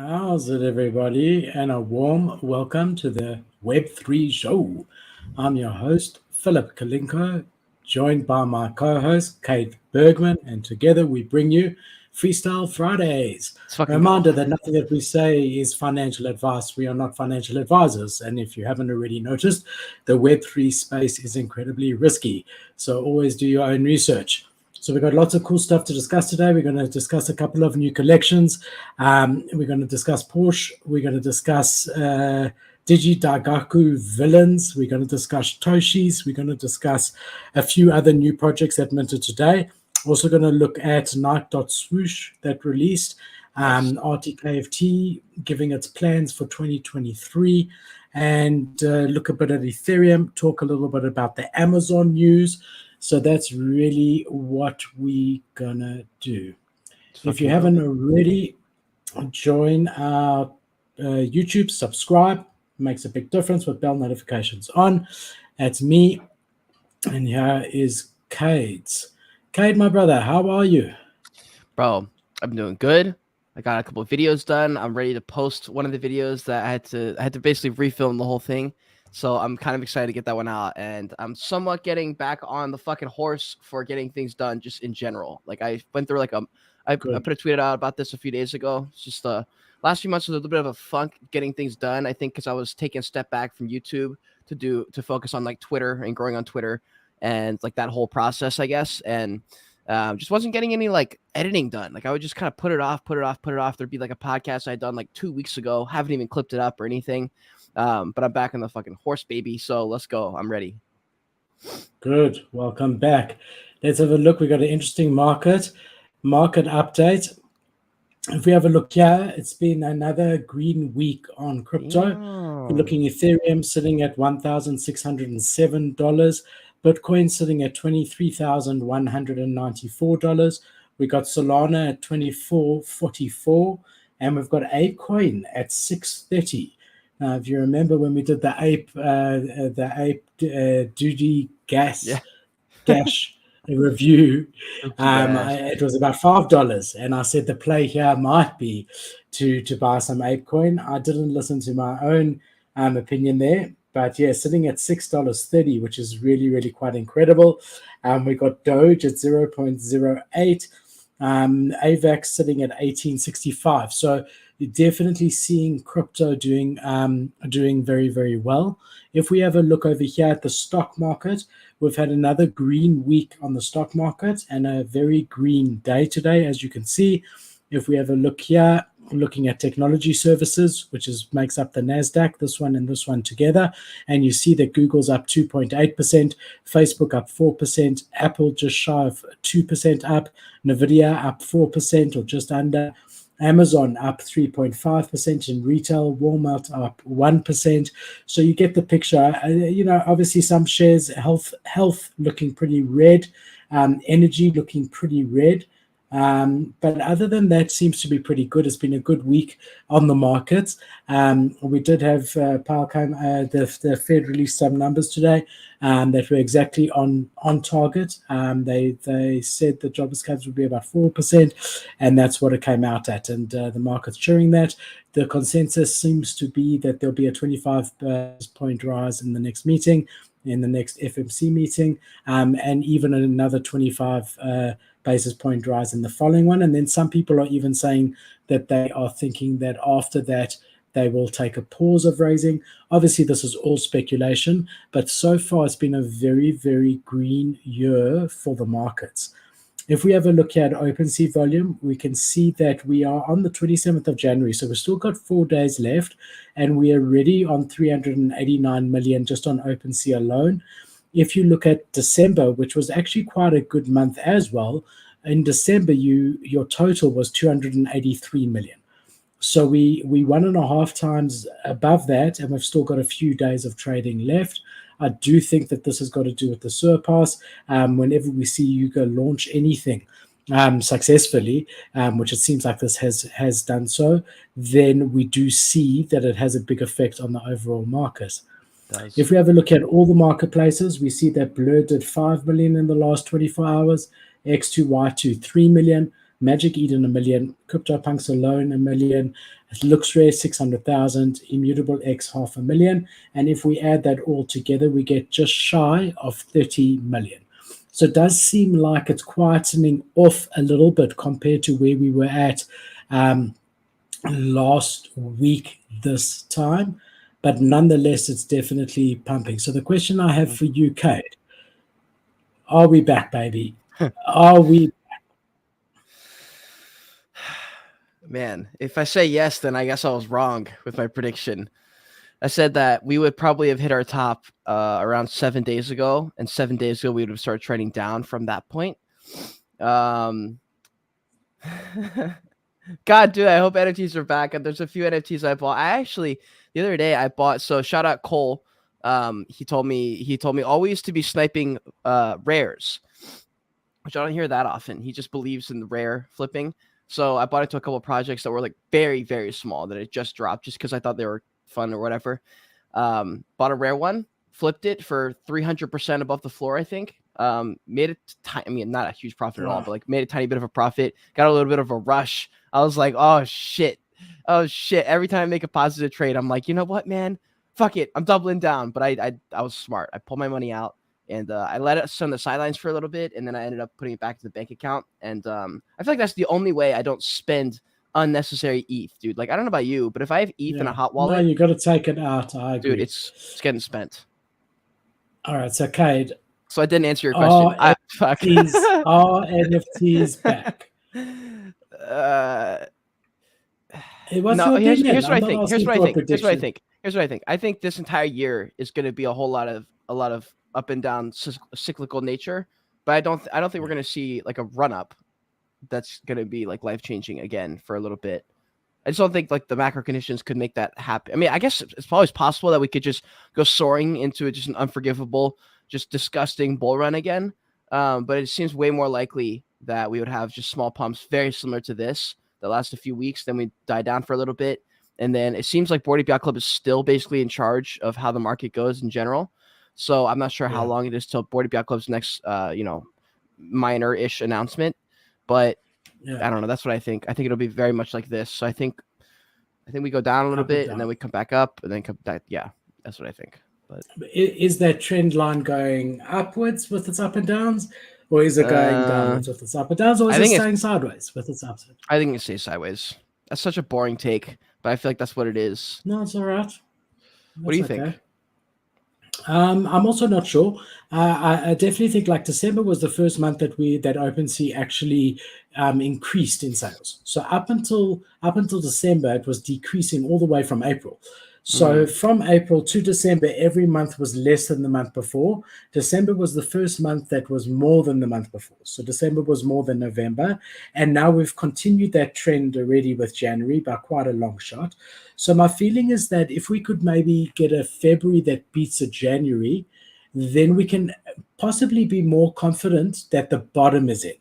How's it, everybody? And a warm welcome to the Web3 show. I'm your host, Philip Kalinko, joined by my co host, Kate Bergman, and together we bring you Freestyle Fridays. A reminder that nothing that we say is financial advice. We are not financial advisors. And if you haven't already noticed, the Web3 space is incredibly risky. So always do your own research. So we've got lots of cool stuff to discuss today. We're going to discuss a couple of new collections. We're going to discuss Porsche. We're going to discuss DigiDaigaku villains. We're going to discuss Toshies. We're going to discuss a few other new projects that minted today. Also going to look at Night.swoosh that released, RTFKT giving its plans for 2023, and look a bit at Ethereum, talk a little bit about the Amazon news. So that's really what we're gonna do. If you haven't already, join our YouTube, subscribe. Makes a big difference with bell notifications on. That's me. And here is Cade. Cade, my brother, how are you? Bro, I'm doing good. I got a couple of videos done. I'm ready to post one of the videos that I had to basically refilm the whole thing. So I'm kind of excited to get that one out, and I'm somewhat getting back on the fucking horse for getting things done just in general. Like I went through like I put a tweet out about this a few days ago. It's just last few months was a little bit of a funk getting things done. I think because I was taking a step back from YouTube to focus on like Twitter and growing on Twitter and like that whole process, I guess. And just wasn't getting any like editing done. Like I would just kind of put it off. There'd be like a podcast I'd done like 2 weeks ago, haven't even clipped it up or anything. But I'm back on the fucking horse, baby. So let's go. I'm ready. Good. Welcome back. Let's have a look. We got an interesting market update. If we have a look here, it's been another green week on crypto. Yeah. We're looking at Ethereum sitting at $1,607. Bitcoin sitting at $23,194. We got Solana at $24.44, and we've got ApeCoin at $6.30. Now, if you remember when we did the ape duty gas dash review, it was about $5, and I said the play here might be to buy some ApeCoin. I didn't listen to my own opinion there. But yeah, sitting at $6.30, which is really, really quite incredible. We got Doge at 0.08, AVAX sitting at 1865. So you're definitely seeing crypto doing very, very well. If we have a look over here at the stock market, we've had another green week on the stock market and a very green day today, as you can see. If we have a look here, looking at technology services, which makes up the NASDAQ, this one and this one together. And you see that Google's up 2.8%, Facebook up 4%, Apple just shy of 2% up, NVIDIA up 4% or just under, Amazon up 3.5% in retail, Walmart up 1%. So you get the picture. Obviously some shares, health looking pretty red, energy looking pretty red. But other than that, seems to be pretty good. It's been a good week on the markets. We did have the Fed released some numbers today that were exactly on target. They said the jobs cuts would be about 4%, and that's what it came out at. And the market's cheering that. The consensus seems to be that there'll be a 25 point rise in the next meeting, in the next FMC meeting, and even another 25 basis point rise in the following one. And then some people are even saying that they are thinking that after that, they will take a pause of raising. Obviously, this is all speculation, but so far it's been a very, very green year for the markets. If we have a look at OpenSea volume, we can see that we are on the 27th of January. So we've still got 4 days left, and we are already on 389 million just on OpenSea alone. If you look at December, which was actually quite a good month as well, in December, your total was 283 million. So we 1.5 times above that, and we've still got a few days of trading left. I do think that this has got to do with the surpass. Whenever we see you go launch anything successfully, which it seems like this has done so, then we do see that it has a big effect on the overall market. If we have a look at all the marketplaces, we see that Blur did 5 million in the last 24 hours, X2Y2 3 million, Magic Eden 1 million, CryptoPunks alone 1 million, Looks Rare 600,000, Immutable X 500,000, and if we add that all together, we get just shy of 30 million. So it does seem like it's quietening off a little bit compared to where we were at last week this time, but nonetheless, it's definitely pumping. So the question I have for you, Kate, are we back, baby? Are we? Man, if I say yes, then I guess I was wrong with my prediction. I said that we would probably have hit our top around 7 days ago, and 7 days ago we would have started trending down from that point. God, dude, I hope NFTs are back. And there's a few NFTs I bought. The other day I bought. So shout out Cole. He told me always to be sniping rares, which I don't hear that often. He just believes in the rare flipping. So I bought it to a couple of projects that were like very, very small that it just dropped just because I thought they were fun or whatever. Bought a rare one, flipped it for 300% above the floor, I think. Made it not a huge profit at all, but like made a tiny bit of a profit. Got a little bit of a rush. I was like, oh shit. Every time I make a positive trade, I'm like, you know what, man? Fuck it. I'm doubling down. But I was smart. I pulled my money out. And I let it sit on the sidelines for a little bit, and then I ended up putting it back to the bank account. And I feel like that's the only way I don't spend unnecessary ETH, dude. Like, I don't know about you, but if I have ETH in a hot wallet, no, you got to take it out. I agree. Dude, it's getting spent. All right, so Cade. So I didn't answer your question. Are NFTs back? Here's what I think. I think this entire year is going to be a lot of up and down cyclical nature, but I don't think we're going to see like a run up that's going to be like life changing again for a little bit. I just don't think like the macro conditions could make that happen. I mean, I guess it's always possible that we could just go soaring into just an unforgivable, just disgusting bull run again. But it seems way more likely that we would have just small pumps very similar to this that last a few weeks, then we die down for a little bit. And then it seems like Bored Ape Yacht Club is still basically in charge of how the market goes in general. So I'm not sure how long it is till Bored Ape Yacht Club's next, minor-ish announcement. But I don't know. That's what I think. I think it'll be very much like this. So I think we go down a little bit and then we come back up and then come back. Yeah, that's what I think. But is that trend line going upwards with its up and downs, or is it going downwards with its up and downs, or is it staying sideways with its ups? I think it stays sideways. That's such a boring take, but I feel like that's what it is. No, it's all right. What do you think? I'm also not sure. I definitely think like December was the first month that OpenSea actually increased in sales. So up until December, it was decreasing all the way from April. So from April to December, every month was less than the month before. December was the first month that was more than the month before. So December was more than November. And now we've continued that trend already with January by quite a long shot. So my feeling is that if we could maybe get a February that beats a January, then we can possibly be more confident that the bottom is in.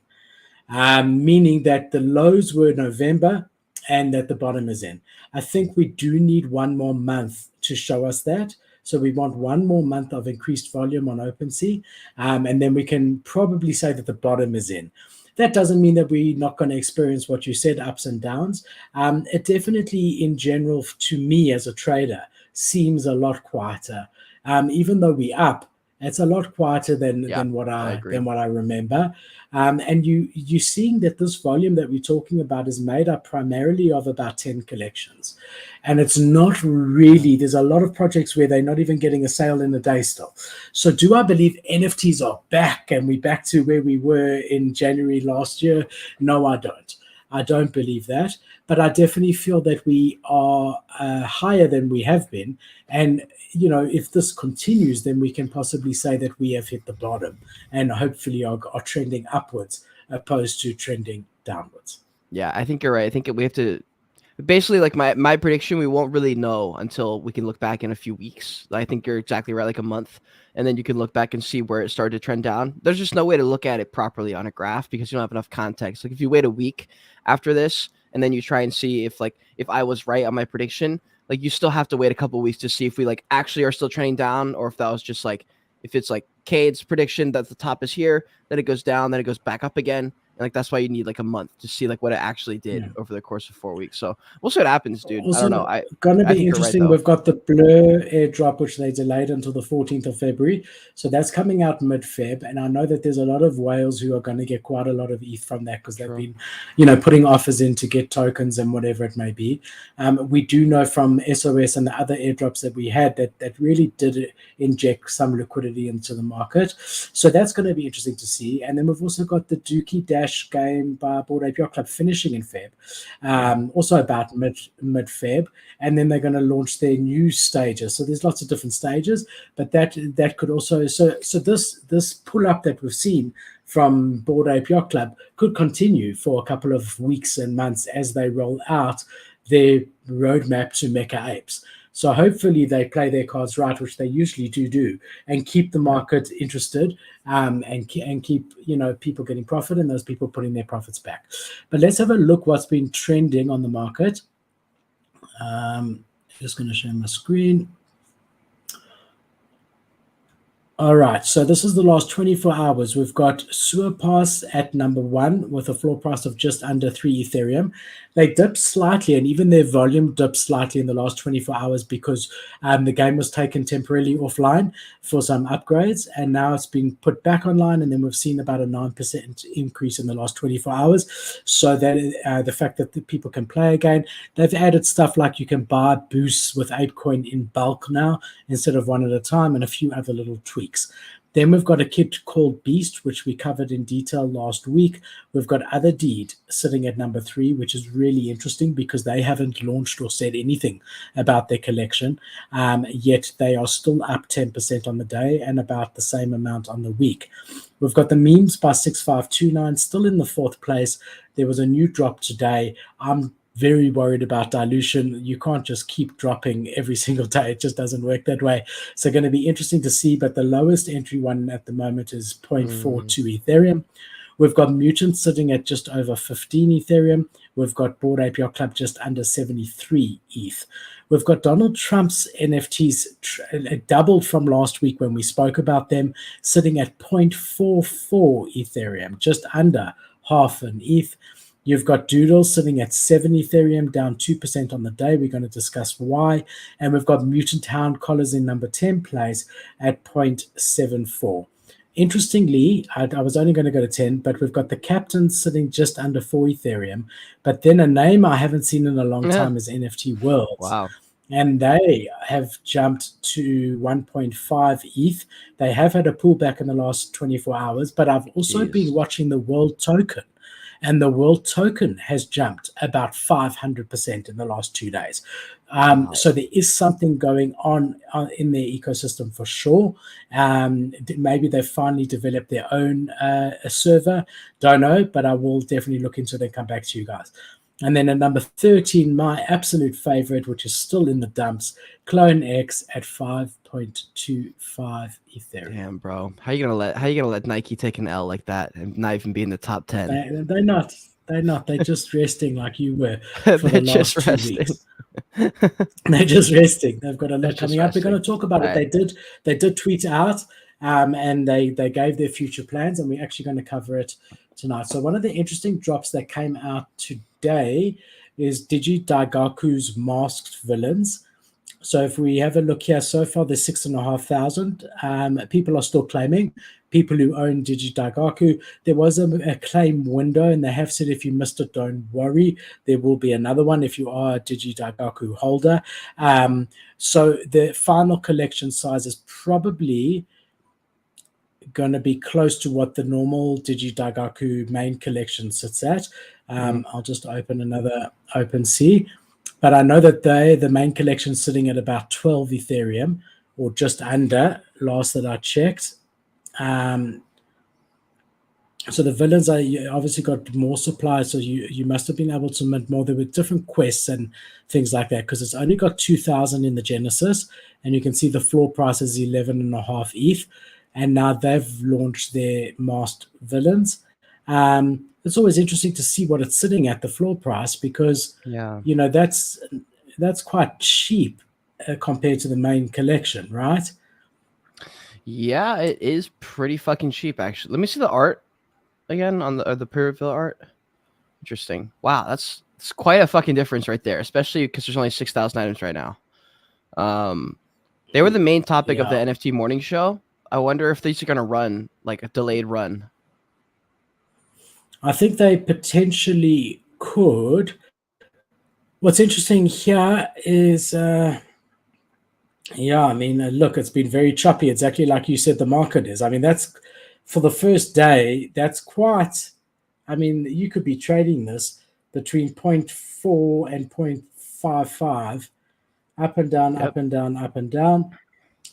Meaning that the lows were November and that the bottom is in. I think we do need one more month to show us that. So we want one more month of increased volume on OpenSea, and then we can probably say that the bottom is in. That doesn't mean that we're not going to experience what you said, ups and downs. It definitely, in general, to me as a trader, seems a lot quieter. Even though we're up, it's a lot quieter than what I remember. And you're seeing that this volume that we're talking about is made up primarily of about 10 collections. And it's not really, there's a lot of projects where they're not even getting a sale in a day still. So do I believe NFTs are back and we're back to where we were in January last year? No, I don't. I don't believe that. But I definitely feel that we are higher than we have been. And if this continues, then we can possibly say that we have hit the bottom and hopefully are trending upwards opposed to trending downwards. Yeah, I think you're right. I think we have to basically, like my prediction, we won't really know until we can look back in a few weeks. I think you're exactly right, like a month. And then you can look back and see where it started to trend down. There's just no way to look at it properly on a graph because you don't have enough context. Like if you wait a week after this and then you try and see if I was right on my prediction, like you still have to wait a couple of weeks to see if we like actually are still trending down, or if that was just like, if it's like Cade's prediction that the top is here, then it goes down, then it goes back up again. and like that's why you need like a month to see like what it actually did over the course of 4 weeks. So we'll see what happens, dude. Also, I don't know. Gonna I be think you're right, interesting. though. We've got the Blur airdrop, which they delayed until the 14th of February. So that's coming out mid-Feb. And I know that there's a lot of whales who are going to get quite a lot of ETH from that because they've been, putting offers in to get tokens and whatever it may be. We do know from SOS and the other airdrops that we had that really did inject some liquidity into the market. So that's going to be interesting to see. And then we've also got the Dookie Dash game by Bored Ape Yacht Club finishing in Feb. Also about mid-Feb, and then they're going to launch their new stages. So there's lots of different stages, but that could also so this pull up that we've seen from Bored Ape Yacht Club could continue for a couple of weeks and months as they roll out their roadmap to Mecha Apes. So hopefully they play their cards right, which they usually do, and keep the market interested, and keep people getting profit and those people putting their profits back. But let's have a look what's been trending on the market. Just going to share my screen. All right, so this is the last 24 hours. We've got Pass at number 1 with a floor price of just under 3 Ethereum. They dipped slightly, and even their volume dipped slightly in the last 24 hours because the game was taken temporarily offline for some upgrades, and now it's been put back online, and then we've seen about a 9% increase in the last 24 hours. So that the fact that the people can play again, they've added stuff like you can buy boosts with ApeCoin in bulk now instead of one at a time, and a few other little tweaks. Then we've got a kit called Beast, which we covered in detail last week. We've got Other Deed sitting at number 3, which is really interesting because they haven't launched or said anything about their collection, yet they are still up 10% on the day and about the same amount on the week. We've got the Memes by 6529 still in the 4th place. There was a new drop today. I'm very worried about dilution. You can't just keep dropping every single day. It just doesn't work that way. So going to be interesting to see, but the lowest entry one at the moment is 0.42 Ethereum. We've got Mutant sitting at just over 15 Ethereum. We've got Bored Ape Yacht Club just under 73 ETH. We've got Donald Trump's NFTs doubled from last week when we spoke about them, sitting at 0.44 Ethereum, just under half an ETH. You've got Doodles sitting at 7 Ethereum, down 2% on the day. We're going to discuss why. And we've got Mutant Hound Collars in number 10 place at 0.74. Interestingly, I was only going to go to 10, but we've got the Captain sitting just under 4 Ethereum. But then a name I haven't seen in a long time is NFT World. Wow. And they have jumped to 1.5 ETH. They have had a pullback in the last 24 hours, but I've also been watching the World Token. And the World Token has jumped about 500% in the last 2 days. So there is something going on in their ecosystem for sure. Maybe they've finally developed their own server. Don't know, but I will definitely look into it and come back to you guys. And then at number 13, my absolute favorite, which is still in the dumps, Clone X at 5.25 Ethereum. Damn, bro. How you gonna let Nike take an L like that and not even be in the top 10? They're not. They're just resting like you were for the last 2 weeks. They're just resting. They've got a lot coming up. We're going to talk about it. They did tweet out, and they gave their future plans, and we're actually going to cover it tonight. So one of the interesting drops that came out today is DigiDaigaku's Masked Villains. So if we have a look here, so far there's 6,500. People are still claiming. People who own DigiDaigaku. There was a claim window, and they have said if you missed it, don't worry. There will be another one if you are a DigiDaigaku holder. So the final collection size is probably going to be close to what the normal DigiDaigaku main collection sits at. I'll just open another OpenSea. But I know that the main collection is sitting at about 12 Ethereum, or just under, last that I checked. So the villains are obviously got more supply, so you must have been able to mint more. There were different quests and things like that, because it's only got 2,000 in the Genesis, and you can see the floor price is 11.5 ETH, and now they've launched their masked villains. It's always interesting to see what it's sitting at, the floor price, because that's quite cheap compared to the main collection, right? Yeah, it is pretty fucking cheap, actually. Let me see the art. again on the pre-reveal art? Interesting. Wow, it's quite a fucking difference right there, especially because there's only 6,000 items right now. They were the main topic of the NFT morning show. I wonder if these are gonna run like a delayed run. I think they potentially could. What's interesting here is, I mean, look, it's been very choppy, exactly like you said the market is. I mean, that's for the first day, that's quite, I mean, you could be trading this between 0.4 and 0.55, up and down, up and down, up and down.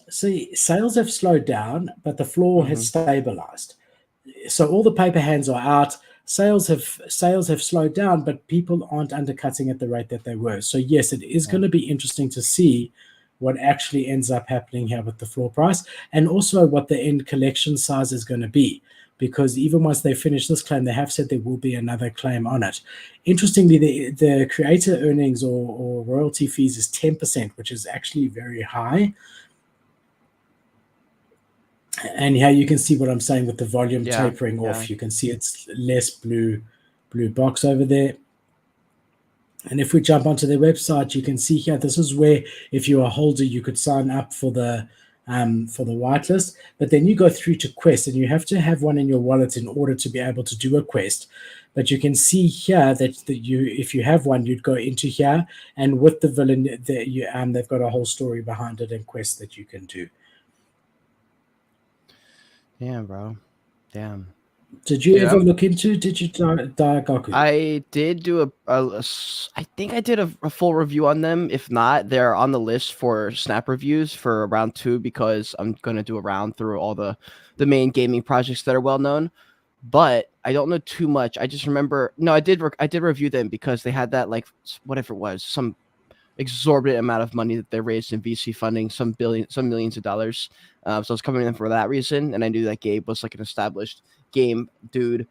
See, sales have slowed down, but the floor has stabilized. So all the paper hands are out. Sales have slowed down, but people aren't undercutting at the rate that they were. So yes, it is going to be interesting to see what actually ends up happening here with the floor price, and also what the end collection size is going to be. Because even once they finish this claim, they have said there will be another claim on it. Interestingly, the creator earnings or royalty fees is 10%, which is actually very high. And here you can see what I'm saying with the volume tapering off. You can see it's less blue box over there. And if we jump onto their website, you can see here, this is where if you're a holder, you could sign up for the whitelist. But then you go through to quest, and you have to have one in your wallet in order to be able to do a quest. But you can see here that if you have one, you'd go into here, and with the villain, they've got a whole story behind it and quests that you can do. Damn, bro. Damn. Did you ever look into DigiDaigaku? I did do I think I did a full review on them. If not, they're on the list for snap reviews for round 2, because I'm going to do a round through all the main gaming projects that are well known. But I don't know too much. I just remember, no, I did review them because they had that, like, whatever it was, some exorbitant amount of money that they raised in VC funding, some millions of dollars. So I was covering them for that reason, and I knew that Gabe was like an established game dude,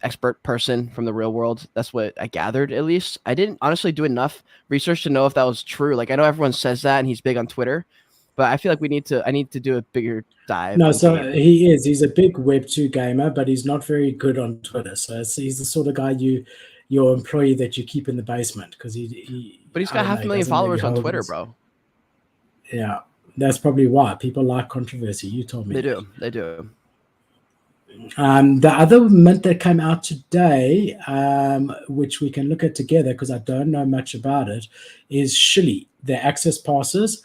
expert person from the real world. That's what I gathered, at least. I didn't honestly do enough research to know if that was true. Like, I know everyone says that, and he's big on Twitter, but I feel like I need to do a bigger dive. No, so Gabe. He's a big Web2 gamer, but he's not very good on Twitter. So he's the sort of guy your employee that you keep in the basement, because but he's got 500,000 followers on Twitter, bro. Yeah, that's probably why people like controversy. You told me they do. The other mint that came out today, which we can look at together because I don't know much about it, is Shilly, the access passes.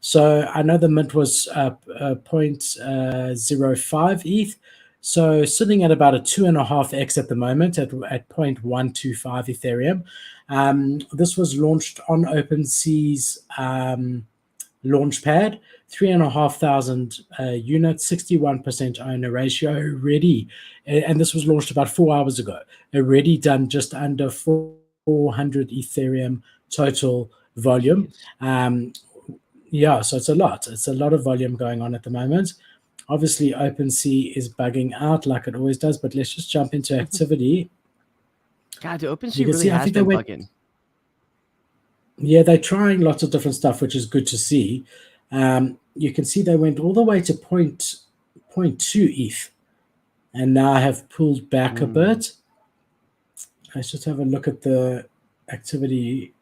So I know the mint was 0.05 ETH. So sitting at about a 2.5x at the moment at 0.125 Ethereum. This was launched on OpenSea's launchpad, 3,500 units, 61% owner ratio, ready. And this was launched about 4 hours ago. Already done just under 400 Ethereum total volume. Yeah, so it's a lot. It's a lot of volume going on at the moment. Obviously, OpenSea is bugging out like it always does, but let's just jump into activity. God, the OpenSea really has been bugging. Yeah, they're trying lots of different stuff, which is good to see. You can see they went all the way to 0.2 ETH and now have pulled back a bit. Let's just have a look at the activity.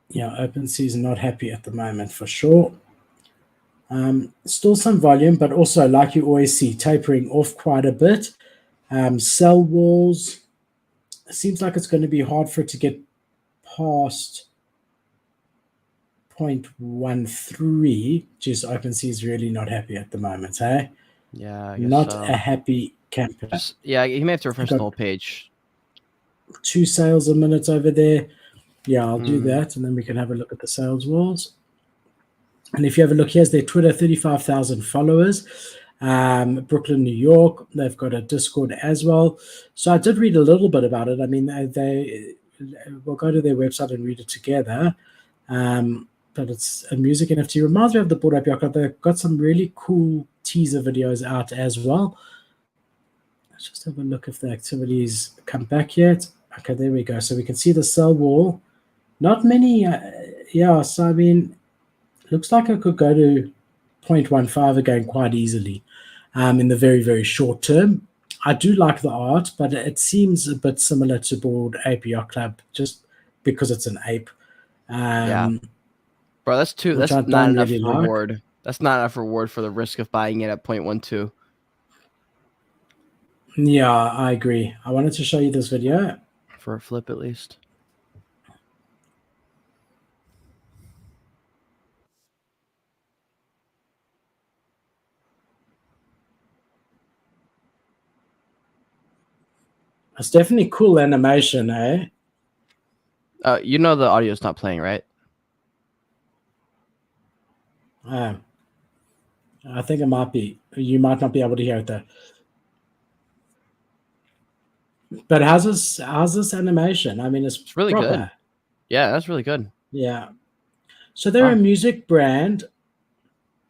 Yeah, OpenSea is not happy at the moment for sure. Still some volume, but also, like you always see, tapering off quite a bit. Sell walls. It seems like it's going to be hard for it to get past 0.13. Just OpenSea is really not happy at the moment, hey? Yeah, I guess a happy camper. Yeah, you may have to refresh the whole page. 2 sales a minute over there. Yeah, I'll do that, and then we can have a look at the sales walls. And if you have a look, here's their Twitter, 35,000 followers. Brooklyn, New York. They've got a Discord as well. So I did read a little bit about it. I mean, we'll go to their website and read it together. But it's a music NFT. Reminds me of the Bored Ape Yacht Club. They've got some really cool teaser videos out as well. Let's just have a look if the activities come back yet. Okay, there we go. So we can see the sell wall. Not many. Yeah, so I mean, looks like it could go to 0.15 again quite easily. in the very, very short term. I do like the art, but it seems a bit similar to Bored Ape Yacht Club just because it's an ape. Yeah. Bro, that's I not don't enough really reward. like. That's not enough reward for the risk of buying it at 0.12. Yeah, I agree. I wanted to show you this video. For a flip, at least. It's definitely cool animation, eh? You know the audio's not playing, right? I think it might be. You might not be able to hear it though. But how's this animation? I mean, It's really proper. good. Yeah, that's really good. Yeah. So they're a music brand.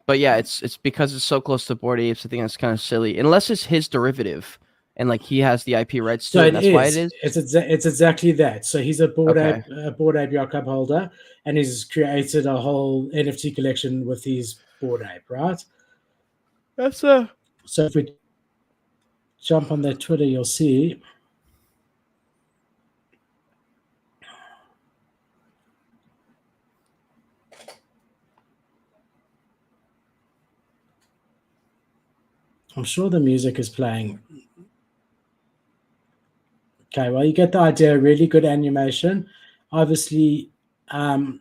But yeah, it's because it's so close to Bored Apes. I think that's kind of silly, unless it's his derivative, and like he has the IP rights to it. And that's why it is. It's exactly that. So he's a Bored Ape Yacht Club holder, and he's created a whole NFT collection with his Bored Ape, right? That's So if we jump on their Twitter, you'll see. I'm sure the music is playing. Okay, well, you get the idea. Really good animation. Obviously, I've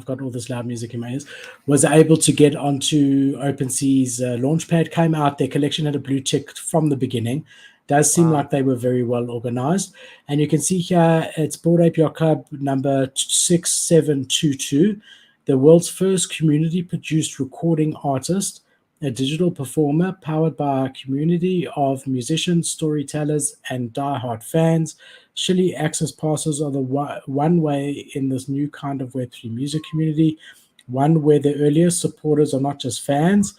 got all this loud music in my ears. Was able to get onto OpenSea's launchpad. Came out. Their collection had a blue tick from the beginning. Does seem like they were very well organized. And you can see here it's Bored Ape Yacht Club number 6722, the world's first community-produced recording artist, a digital performer powered by a community of musicians, storytellers, and diehard fans. Shilly access passes are the one way in this new kind of Web3 music community, one where the earliest supporters are not just fans,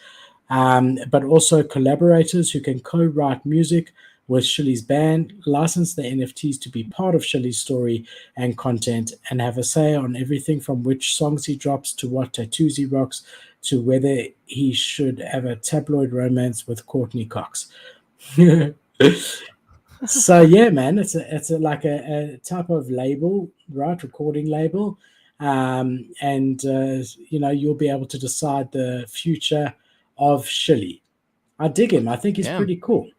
but also collaborators who can co-write music with Shilly's band, license the NFTs to be part of Shilly's story and content, and have a say on everything from which songs he drops to what tattoos he rocks to whether he should have a tabloid romance with Courtney Cox. So yeah, man, it's like a type of label, right? Recording label, and you'll be able to decide the future of Shilly. I dig him. I think he's pretty cool.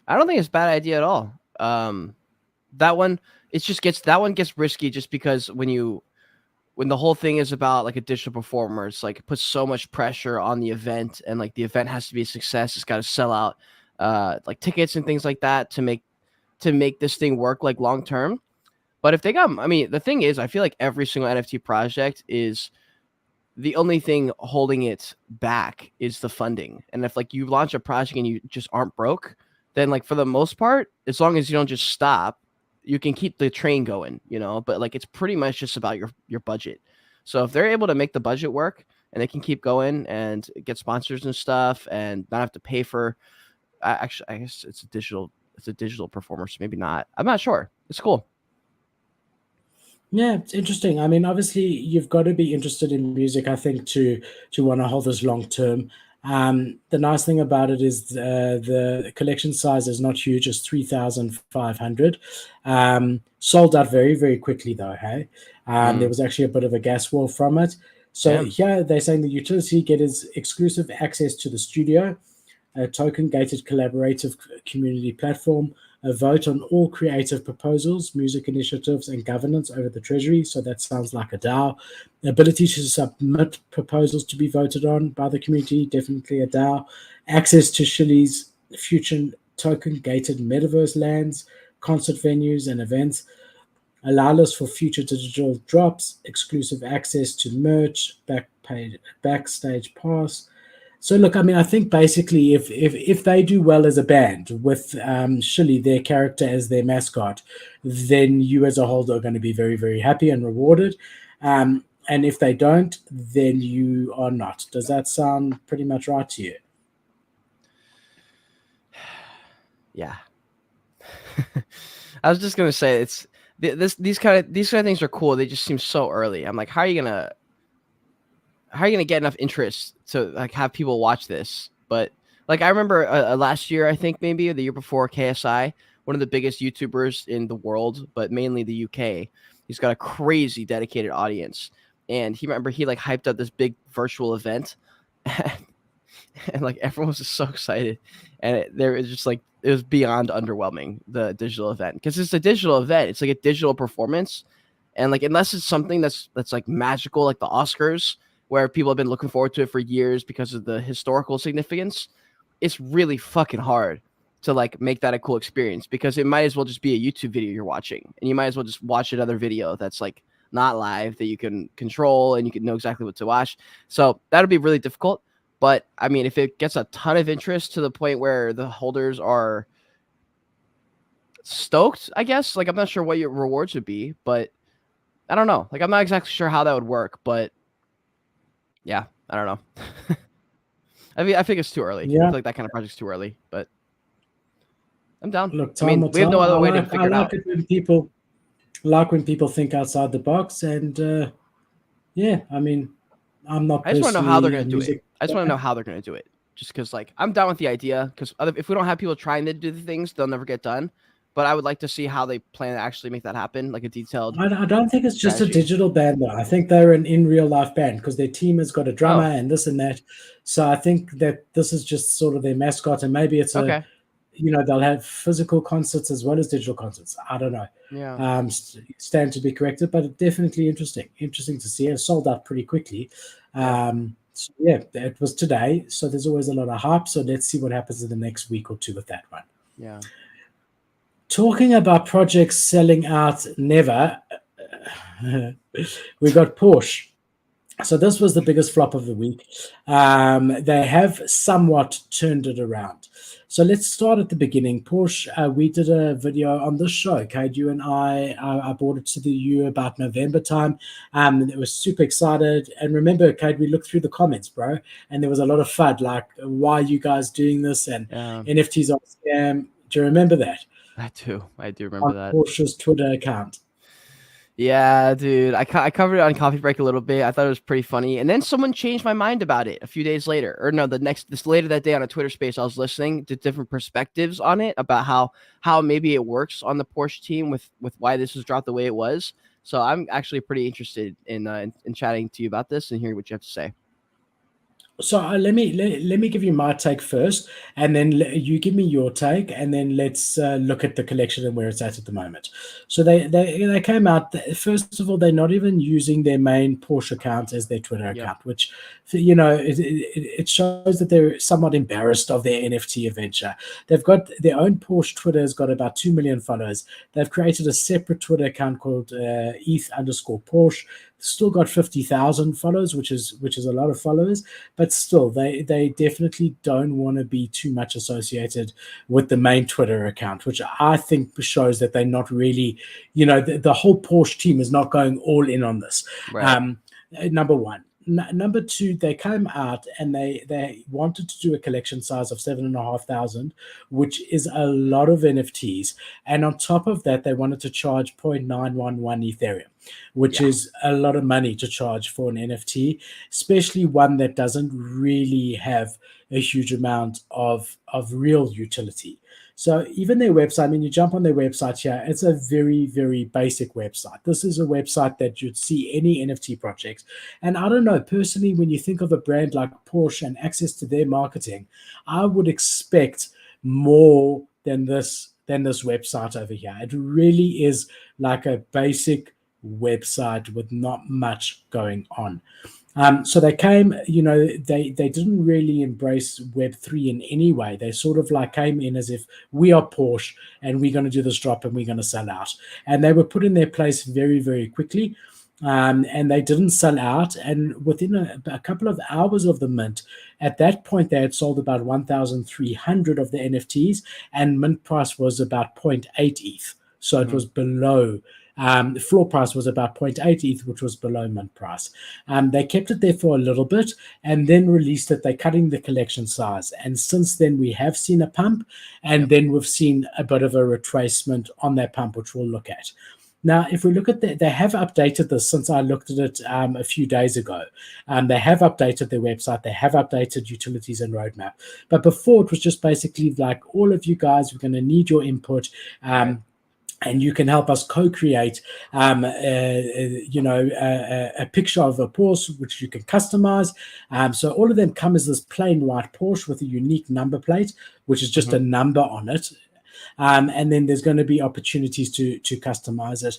I don't think it's a bad idea at all. That one gets risky just because when the whole thing is about like a digital performer, it's like it puts so much pressure on the event, and like the event has to be a success. It's got to sell out like tickets and things like that to make this thing work like long term. But if they got, I mean, the thing is, I feel like every single NFT project is the only thing holding it back is the funding. And if like you launch a project and you just aren't broke, then like for the most part, as long as you don't just stop, you can keep the train going, but like it's pretty much just about your budget. So if they're able to make the budget work and they can keep going and get sponsors and stuff and not have to pay for, actually, I guess it's a digital performer, so maybe not. I'm not sure. It's cool. Yeah, it's interesting. I mean, obviously, you've got to be interested in music, I think, to want to hold this long term. The nice thing about it is the collection size is not huge; it's 3,500. Sold out very, very quickly, though. Hey, there was actually a bit of a gas war from it. So here they're saying the utility gets exclusive access to the studio, a token-gated collaborative community platform, a vote on all creative proposals, music initiatives, and governance over the Treasury. So that sounds like a DAO. The ability to submit proposals to be voted on by the community, definitely a DAO. Access to Shilly's future token-gated metaverse lands, concert venues, and events. Allow list for future digital drops, exclusive access to merch, backstage pass. So look, I mean, I think basically if they do well as a band with Shilly, their character as their mascot, then you as a holder are going to be very, very happy and rewarded. And if they don't, then you are not. Does that sound pretty much right to you? Yeah. I was just gonna say these kind of things are cool. They just seem so early. I'm like, how are you gonna how are you gonna get enough interest to like have people watch this? But like I remember last year, I think maybe the year before, KSI, one of the biggest YouTubers in the world, but mainly the UK. He's got a crazy dedicated audience, and he like hyped up this big virtual event, and like everyone was just so excited, and there was just like it was beyond underwhelming, the digital event, because it's a digital event. It's like a digital performance, and like unless it's something that's like magical, like the Oscars, where people have been looking forward to it for years because of the historical significance, it's really fucking hard to like make that a cool experience, because it might as well just be a YouTube video you're watching, and you might as well just watch another video that's like not live, that you can control and you can know exactly what to watch. So that'll be really difficult. But I mean, if it gets a ton of interest to the point where the holders are stoked, I guess, like I'm not sure what your rewards would be, but I don't know. Like I'm not exactly sure how that would work, but yeah, I don't know. I mean, I think it's too early. Yeah. I feel like that kind of project's too early, but I'm down. Look, I mean, we have no other way to figure it out. It when people think outside the box, and yeah, I mean, I'm not. I just want to know how they're going to do it. I just want to know how they're going to do it. Just because, like, I'm down with the idea. Because if we don't have people trying to do the things, they'll never get done. But I would like to see how they plan to actually make that happen, like a detailed. I don't think it's just strategy. A digital band, though. I think they're an in real life band, because their team has got a drummer and this and that. So I think that this is just sort of their mascot, and maybe it's a, you know, they'll have physical concerts as well as digital concerts. I don't know. Yeah. Stand to be corrected, but definitely interesting. Interesting to see. It sold out pretty quickly. So yeah, it was today. So there's always a lot of hype. So let's see what happens in the next week or two with that one. Yeah. Talking about projects selling out never, we got Porsche. So this was the biggest flop of the week. They have somewhat turned it around. So let's start at the beginning. Porsche, we did a video on this show, Cade, you and I brought it to you about November time. It was super excited. And remember, Cade, we looked through the comments, bro, and there was a lot of FUD, like, why are you guys doing this? And NFTs are a scam. Do you remember that? I do remember that. Porsche's Twitter account. Yeah, dude. I covered it on Coffee Break a little bit. I thought it was pretty funny. And then someone changed my mind about it a few days later. Or no, later that day on a Twitter space, I was listening to different perspectives on it, about how maybe it works on the Porsche team with why this was dropped the way it was. So I'm actually pretty interested in chatting to you about this and hearing what you have to say. So let me give you my take first, and then you give me your take, and then let's look at the collection and where it's at the moment. So they came out. First of all, they're not even using their main Porsche account as their Twitter account, which, you know, it shows that they're somewhat embarrassed of their NFT adventure. They've got their own Porsche Twitter, has got about 2 million followers. They've created a separate Twitter account called ETH_Porsche. Still got 50,000 followers, which is a lot of followers, but still they definitely don't want to be too much associated with the main Twitter account, which I think shows that they're not really, you know, the whole Porsche team is not going all in on this. Right. Number one. Number two, they came out and they wanted to do a collection size of 7,500, which is a lot of NFTs. And on top of that, they wanted to charge 0.911 Ethereum, which is a lot of money to charge for an NFT, especially one that doesn't really have a huge amount of real utility. So even their website, I mean, you jump on their website here, it's a very, very basic website. This is a website that you'd see any NFT project. And I don't know, personally, when you think of a brand like Porsche and access to their marketing, I would expect more than this website over here. It really is like a basic website with not much going on. So they came, you know, they didn't really embrace Web3 in any way. They sort of like came in as if we are Porsche and we're going to do this drop and we're going to sell out. And they were put in their place very, very quickly. And they didn't sell out. And within a couple of hours of the mint, at that point, they had sold about 1,300 of the NFTs, and mint price was about 0.8 ETH. So it was below. The floor price was about 0.8 ETH, which was below mint price. They kept it there for a little bit and then released it. They're cutting the collection size. And since then, we have seen a pump, and then we've seen a bit of a retracement on that pump, which we'll look at. Now, if we look at they have updated this since I looked at it a few days ago. They have updated their website, they have updated utilities and roadmap. But before, it was just basically like, all of you guys, we're going to need your input. And you can help us co-create, a picture of a Porsche, which you can customize. So all of them come as this plain white Porsche with a unique number plate, which is just a number on it. And then there's going to be opportunities to customize it.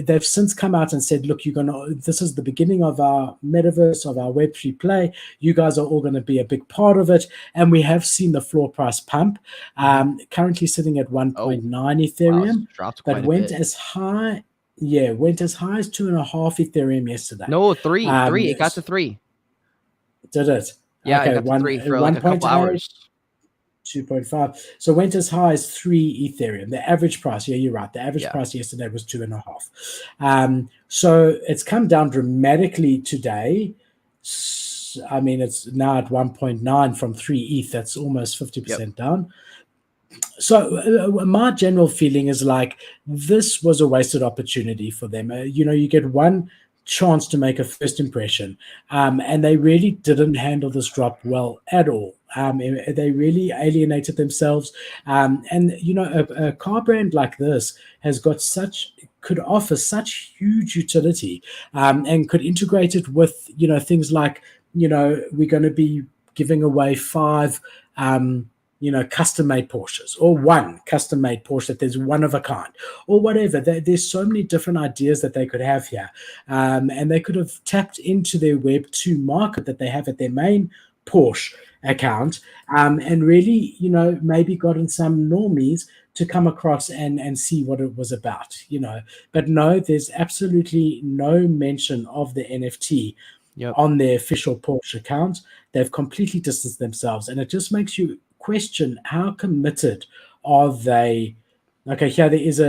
They've since come out and said, look, this is the beginning of our metaverse, of our Web3 play. You guys are all going to be a big part of it. And we have seen the floor price pump, currently sitting at 1.9 Ethereum, but went as high. Yeah, went as high as 2.5 Ethereum yesterday. No, three. It got to 3. Did it? Yeah, okay, it got to 3 for like a couple hours. 2.5. So went as high as 3 Ethereum. The average price, yeah, you're right. The average price yesterday was 2.5. So it's come down dramatically today. I mean, it's now at 1.9 from 3 ETH. That's almost 50% down. So my general feeling is like, this was a wasted opportunity for them. You get one chance to make a first impression, and they really didn't handle this drop well at all. They really alienated themselves, and a car brand like this could offer such huge utility, and could integrate it with things like we're going to be giving away 5 custom-made Porsches, or 1 custom-made Porsche that there's one of a kind, or whatever. There's so many different ideas that they could have here, and they could have tapped into their Web2 market that they have at their main Porsche account, and really, maybe gotten some normies to come across and see what it was about, But no, there's absolutely no mention of the NFT on their official Porsche account. They've completely distanced themselves, and it just makes you question, how committed are they? Okay, here there is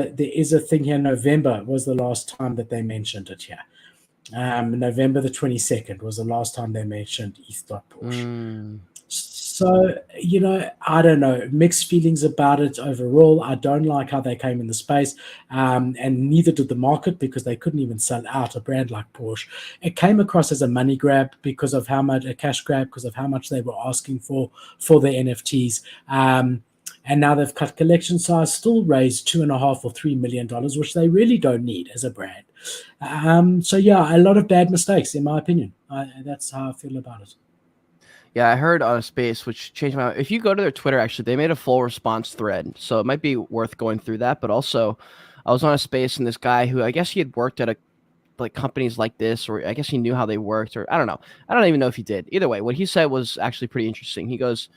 a thing here. November was the last time that they mentioned it here. November the 22nd was the last time they mentioned ETH.Porsche. So, I don't know, mixed feelings about it overall. I don't like how they came in the space, and neither did the market, because they couldn't even sell out a brand like Porsche. It came across as a money grab because of how much, a cash grab, because of how much they were asking for the NFTs. And now they've cut collection size, still raised $2.5 or $3 million, which they really don't need as a brand. So yeah, a lot of bad mistakes, in my opinion. That's how I feel about it. Yeah, I heard on a space, which changed my mind. If you go to their Twitter, actually, they made a full response thread. So it might be worth going through that. But also, I was on a space, and this guy who, I guess he had worked at companies like this, or I guess he knew how they worked, or I don't know. I don't even know if he did. Either way, what he said was actually pretty interesting. He goes,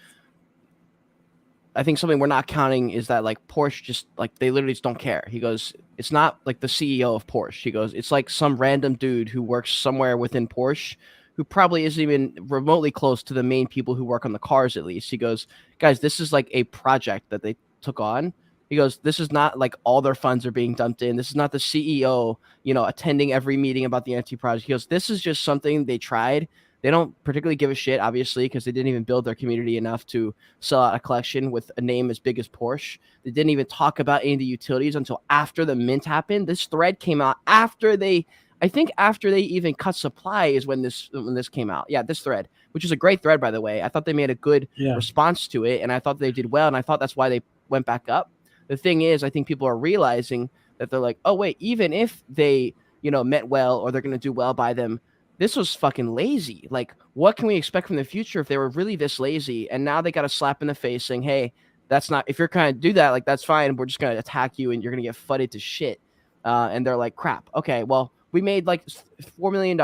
I think something we're not counting is that like Porsche just they literally just don't care. He goes, it's not like the CEO of Porsche. He goes, it's like some random dude who works somewhere within Porsche, who probably isn't even remotely close to the main people who work on the cars, at least. He goes, guys, this is like a project that they took on. He goes, this is not like all their funds are being dumped in. This is not the CEO, attending every meeting about the NFT project. He goes, this is just something they tried. They don't particularly give a shit, obviously, because they didn't even build their community enough to sell out a collection with a name as big as Porsche. They didn't even talk about any of the utilities until after the mint happened. This thread came out after they even cut supply is when this came out. Yeah, this thread, which is a great thread, by the way. I thought they made a good response to it, and I thought they did well, and I thought that's why they went back up. The thing is, I think people are realizing that they're like, oh, wait, even if they, meant well, or they're going to do well by them, this was fucking lazy. Like, what can we expect from the future if they were really this lazy? And now they got a slap in the face saying, hey, that's not, if you're going to do that, like, that's fine. We're just going to attack you and you're going to get fudded to shit. And they're like, crap. Okay, well, we made like $4 million.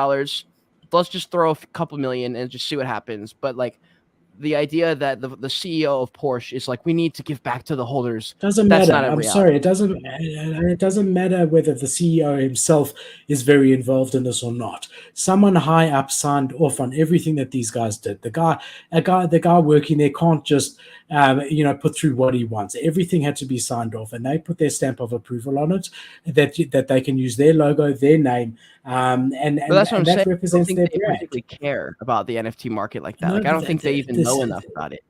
Let's just throw a couple million and just see what happens. But like, the idea that the CEO of Porsche is like, we need to give back to the holders. Doesn't matter. I'm sorry. It doesn't matter whether the CEO himself is very involved in this or not. Someone high up signed off on everything that these guys did. The guy working there can't just put through what he wants. Everything had to be signed off, and they put their stamp of approval on it, that they can use their logo, their name, and that's what I'm saying. represents their brand. They particularly care about the NFT market like that. Like, I don't think they even know enough about it.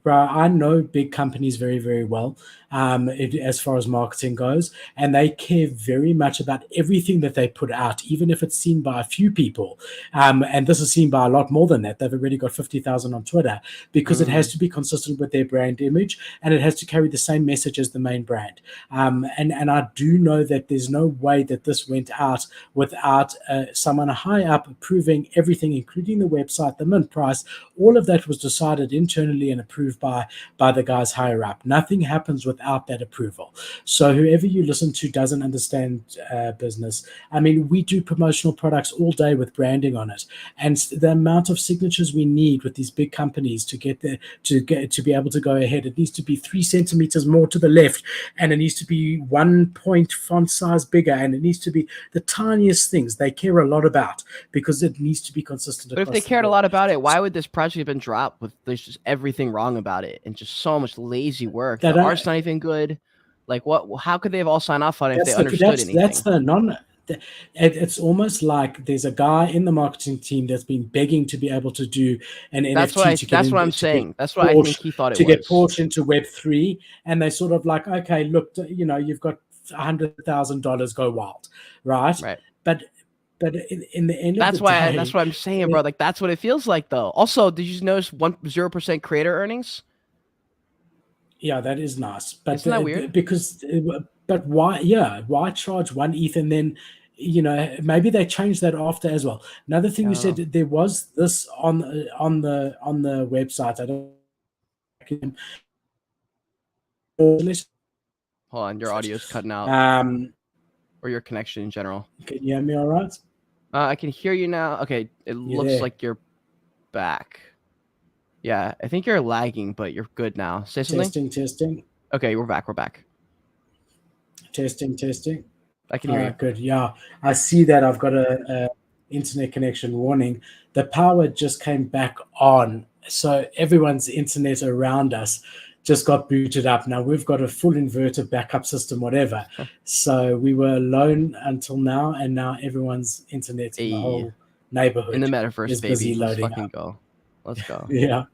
bro, I know big companies very, very well, as far as marketing goes, and they care very much about everything that they put out, even if it's seen by a few people. And this is seen by a lot more than that. They've already got 50,000 on Twitter, because it has to be consistent with their brand image, and it has to carry the same message as the main brand. And I do know that there's no way that this went out without someone high up approving everything, including the website, the mint price. All of that was decided internally and approved by the guys higher up. Nothing happens without that approval. So whoever you listen to doesn't understand business. I mean, we do promotional products all day with branding on it, and the amount of signatures we need with these big companies to get there, to be able to go ahead, it needs to be 3 centimeters more to the left, and it needs to be 1 point font size bigger, and it needs to be the tiniest things they care a lot about, because it needs to be consistent. But if they cared a lot about it, why would this project have been dropped with there's just everything wrong about it and just so much lazy work? The art's not even good. Like, what? How could they have all signed off on it if they understood anything? That's the non. It's almost like there's a guy in the marketing team that's been begging to be able to do an NFT. That's what I'm saying. That's what I think he thought it was. To get Porsche into Web3, and they sort of like, okay, look, you've got $100,000, go wild, right? Right. But in the end, that's why that's what I'm saying, bro. Like, that's what it feels like, though. Also, did you notice 0% creator earnings? Yeah, that is nice, but isn't that weird? But why? Yeah, why charge 1 ETH and then, maybe they changed that after as well. Another thing you said, there was this on the website. I don't. Hold on, your audio's cutting out. Or your connection in general. Can you hear me all right? I can hear you now. Okay, it looks like you're back. Yeah, I think you're lagging, but you're good now. Say something. Testing. Okay, we're back. Testing. I can hear you. Good. Yeah, I see that I've got a internet connection warning. The power just came back on, so everyone's internet around us just got booted up. Now we've got a full inverter backup system, whatever. So we were alone until now, and now everyone's internet in the whole neighborhood in the metaverse is busy loading. Let's fucking go. Let's go. Yeah.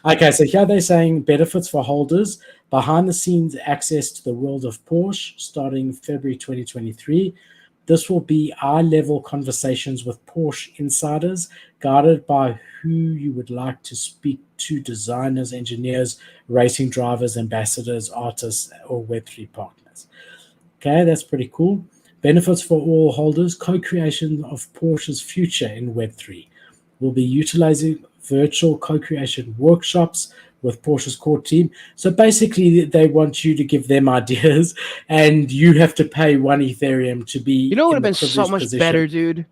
Okay, so here they're saying benefits for holders, behind the scenes access to the world of Porsche starting February 2023. This will be eye-level conversations with Porsche insiders, guided by who you would like to speak to: designers, engineers, racing drivers, ambassadors, artists, or Web3 partners. Okay, that's pretty cool. Benefits for all holders: co-creation of Porsche's future in Web3. We'll be utilizing virtual co-creation workshops with Porsche's core team. So basically, they want you to give them ideas, and you have to pay 1 Ethereum to be. You know what would have been so much better, dude?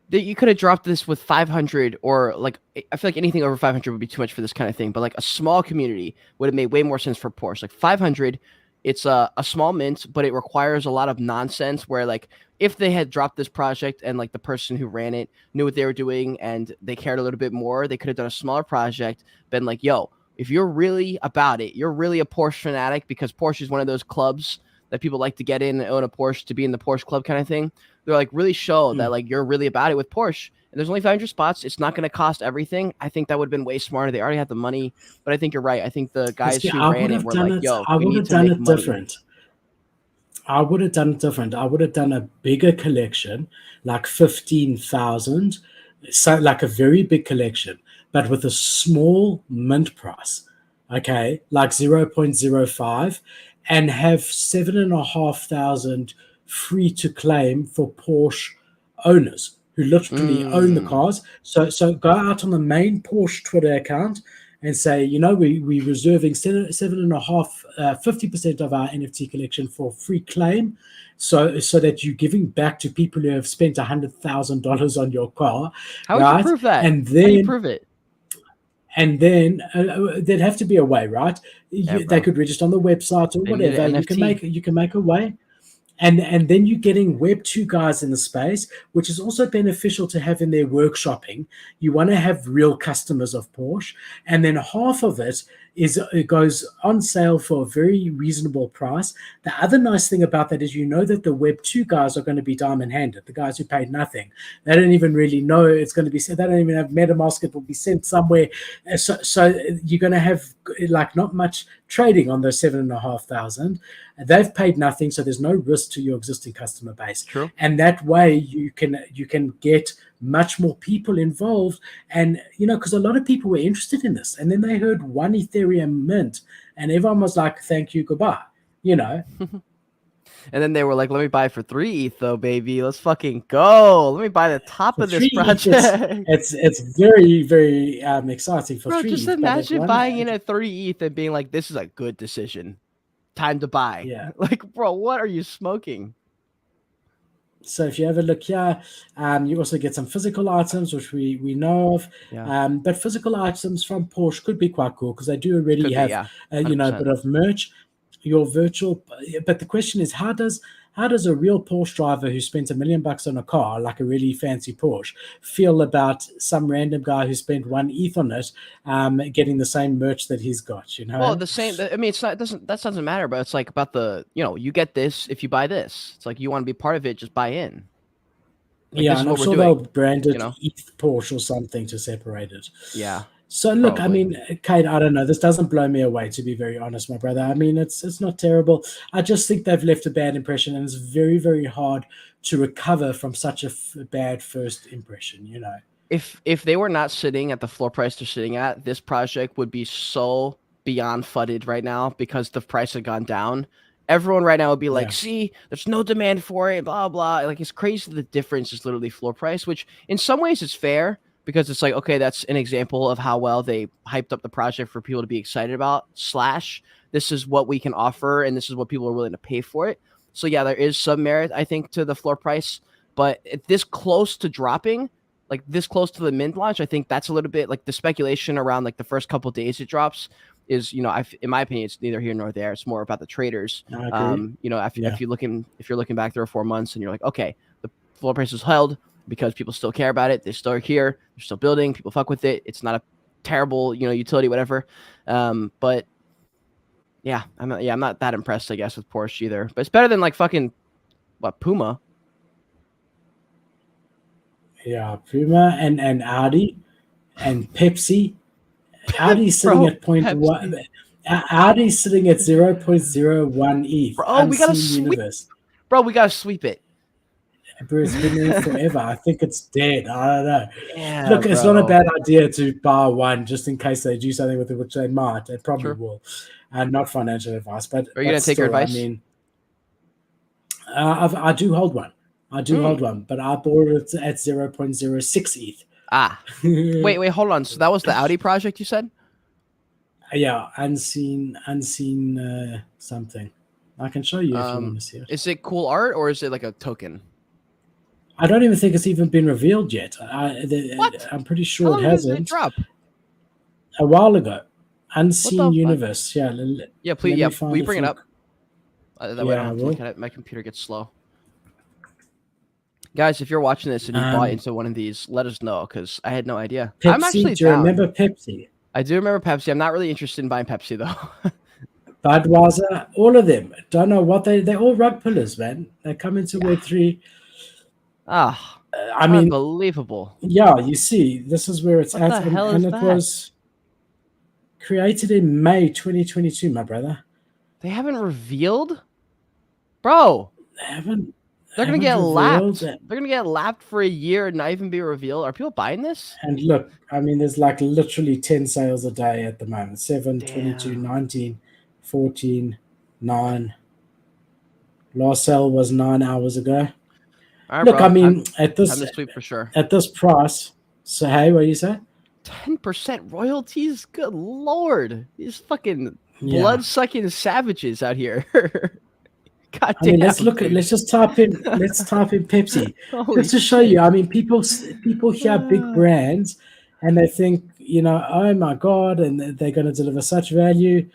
That you could have dropped this with 500, or like, I feel like anything over 500 would be too much for this kind of thing. But like a small community would have made way more sense for Porsche. Like 500, it's a small mint, but it requires a lot of nonsense. Where like if they had dropped this project and like the person who ran it knew what they were doing and they cared a little bit more, they could have done a smaller project. Been like, yo, if you're really about it, you're really a Porsche fanatic, because Porsche is one of those clubs that people like to get in and own a Porsche to be in the Porsche club kind of thing. They're like, really show that like you're really about it with Porsche. And there's only 500 spots. It's not going to cost everything. I think that would have been way smarter. They already had the money, but I think you're right. I think the guys who ran it were like, yo, we need to make money. I would have done it different. I would have done a bigger collection, like 15,000, so like a very big collection, but with a small mint price, okay, like 0.05, and have 7,500 free to claim for Porsche owners who literally own the cars. So go out on the main Porsche Twitter account and say, we're reserving 50% of our NFT collection for free claim, so that you're giving back to people who have spent $100,000 on your car. How would you prove that? And then, how do you prove it? And then there'd have to be a way, right? They could register on the website or whatever. You can make a way. And then you're getting Web2 guys in the space, which is also beneficial to have in their workshopping. You want to have real customers of Porsche. And then half of it is it goes on sale for a very reasonable price. The other nice thing about that is that the Web2 guys are going to be diamond handed. The guys who paid nothing, they don't even really know it's going to be sent. They don't even have MetaMask. It will be sent somewhere. So you're going to have like not much trading on those 7,500. They've paid nothing, so there's no risk to your existing customer base. True. And that way you can get much more people involved. And because a lot of people were interested in this, and then they heard one Ethereum mint, and everyone was like, "Thank you, goodbye." And then they were like, "Let me buy for 3 ETH, though, baby. Let's fucking go. Let me buy the top of this project." It's very, very exciting for 3 ETH. Just imagine buying in at 3 ETH and being like, "This is a good decision. Time to buy." Yeah. Like, bro, what are you smoking? So if you have a look here, you also get some physical items, which we know of. Yeah. But physical items from Porsche could be quite cool because they do already have a bit of merch. Your virtual, but the question is, how does a real Porsche driver who spent $1 million on a car, like a really fancy Porsche, feel about some random guy who spent 1 ETH on it, getting the same merch that he's got? Well, the same. I mean, it's not. That doesn't matter. But it's like about the. You get this if you buy this. It's like you want to be part of it. Just buy in. Like, yeah, and I'm sure they'll brand it ETH Porsche or something to separate it. Yeah. So look, probably. I mean, Kate, I don't know. This doesn't blow me away, to be very honest, my brother. I mean, it's not terrible. I just think they've left a bad impression, and it's very, very hard to recover from such a bad first impression. If they were not sitting at the floor price they're sitting at, this project would be so beyond fudded right now because the price had gone down. Everyone right now would be like, "See, there's no demand for it." Blah blah. Like, it's crazy. The difference is literally floor price, which in some ways is fair. Because it's like, okay, that's an example of how well they hyped up the project for people to be excited about. / this is what we can offer, and this is what people are willing to pay for it. So yeah, there is some merit, I think, to the floor price. But at this close to dropping, like this close to the mint launch, I think that's a little bit like the speculation around like the first couple of days it drops is, in my opinion, it's neither here nor there. It's more about the traders. If you're looking back 3 or 4 months and you're like, okay, the floor price is held because people still care about it. They're still here. They're still building. People fuck with it. It's not a terrible, utility, whatever. But yeah, I'm not that impressed, I guess, with Porsche either. But it's better than like fucking Puma. Yeah, Puma and Audi and Pepsi. Audi's sitting at 0.1. Audi's sitting at 0.01 ETH. Bro, we gotta sweep it. Bro, it's been there forever. I think it's dead. I don't know. Yeah, look, it's not a bad idea to buy one just in case they do something with it, which they might. They probably will. Not financial advice, but are you gonna take your advice? I mean, I do hold one. Hold one, but I bought it at 0.06 ETH. Wait, hold on. So that was the Audi project you said? Yeah, unseen something. I can show you if you want to see it. Is it cool art or is it like a token? I don't even think it's even been revealed yet. What? I'm pretty sure it hasn't. Did it drop? A while ago. Unseen Universe. Yeah. Yeah, please. Yeah, will you bring it up? That way I don't have to look at it. My computer gets slow. Guys, if you're watching this and you bought into one of these, let us know because I had no idea. Pepsi, I'm actually do you remember Pepsi? I do remember Pepsi. I'm not really interested in buying Pepsi though. Budweiser, all of them. Don't know what they're all rug pullers, man. They come into Web3. I mean, unbelievable. Yeah, you see, this is where it's what at. The hell and is it that? Was created in May 2022, my brother. They haven't revealed? Bro. They're gonna get lapped. They're gonna get lapped for a year and not even be revealed. Are people buying this? And look, I mean, there's like literally 10 sales a day at the moment. 7, 22, 19, 14, 9. Last sale was 9 hours ago. All right, look, bro. I mean, at this sweep for sure. At this price, so hey, what do you say? 10% royalties? Good lord. These fucking blood-sucking savages out here. God damn. I mean, let's just type in Pepsi. Just to show you. I mean, people hear big brands and they think, oh my God, and they're going to deliver such value.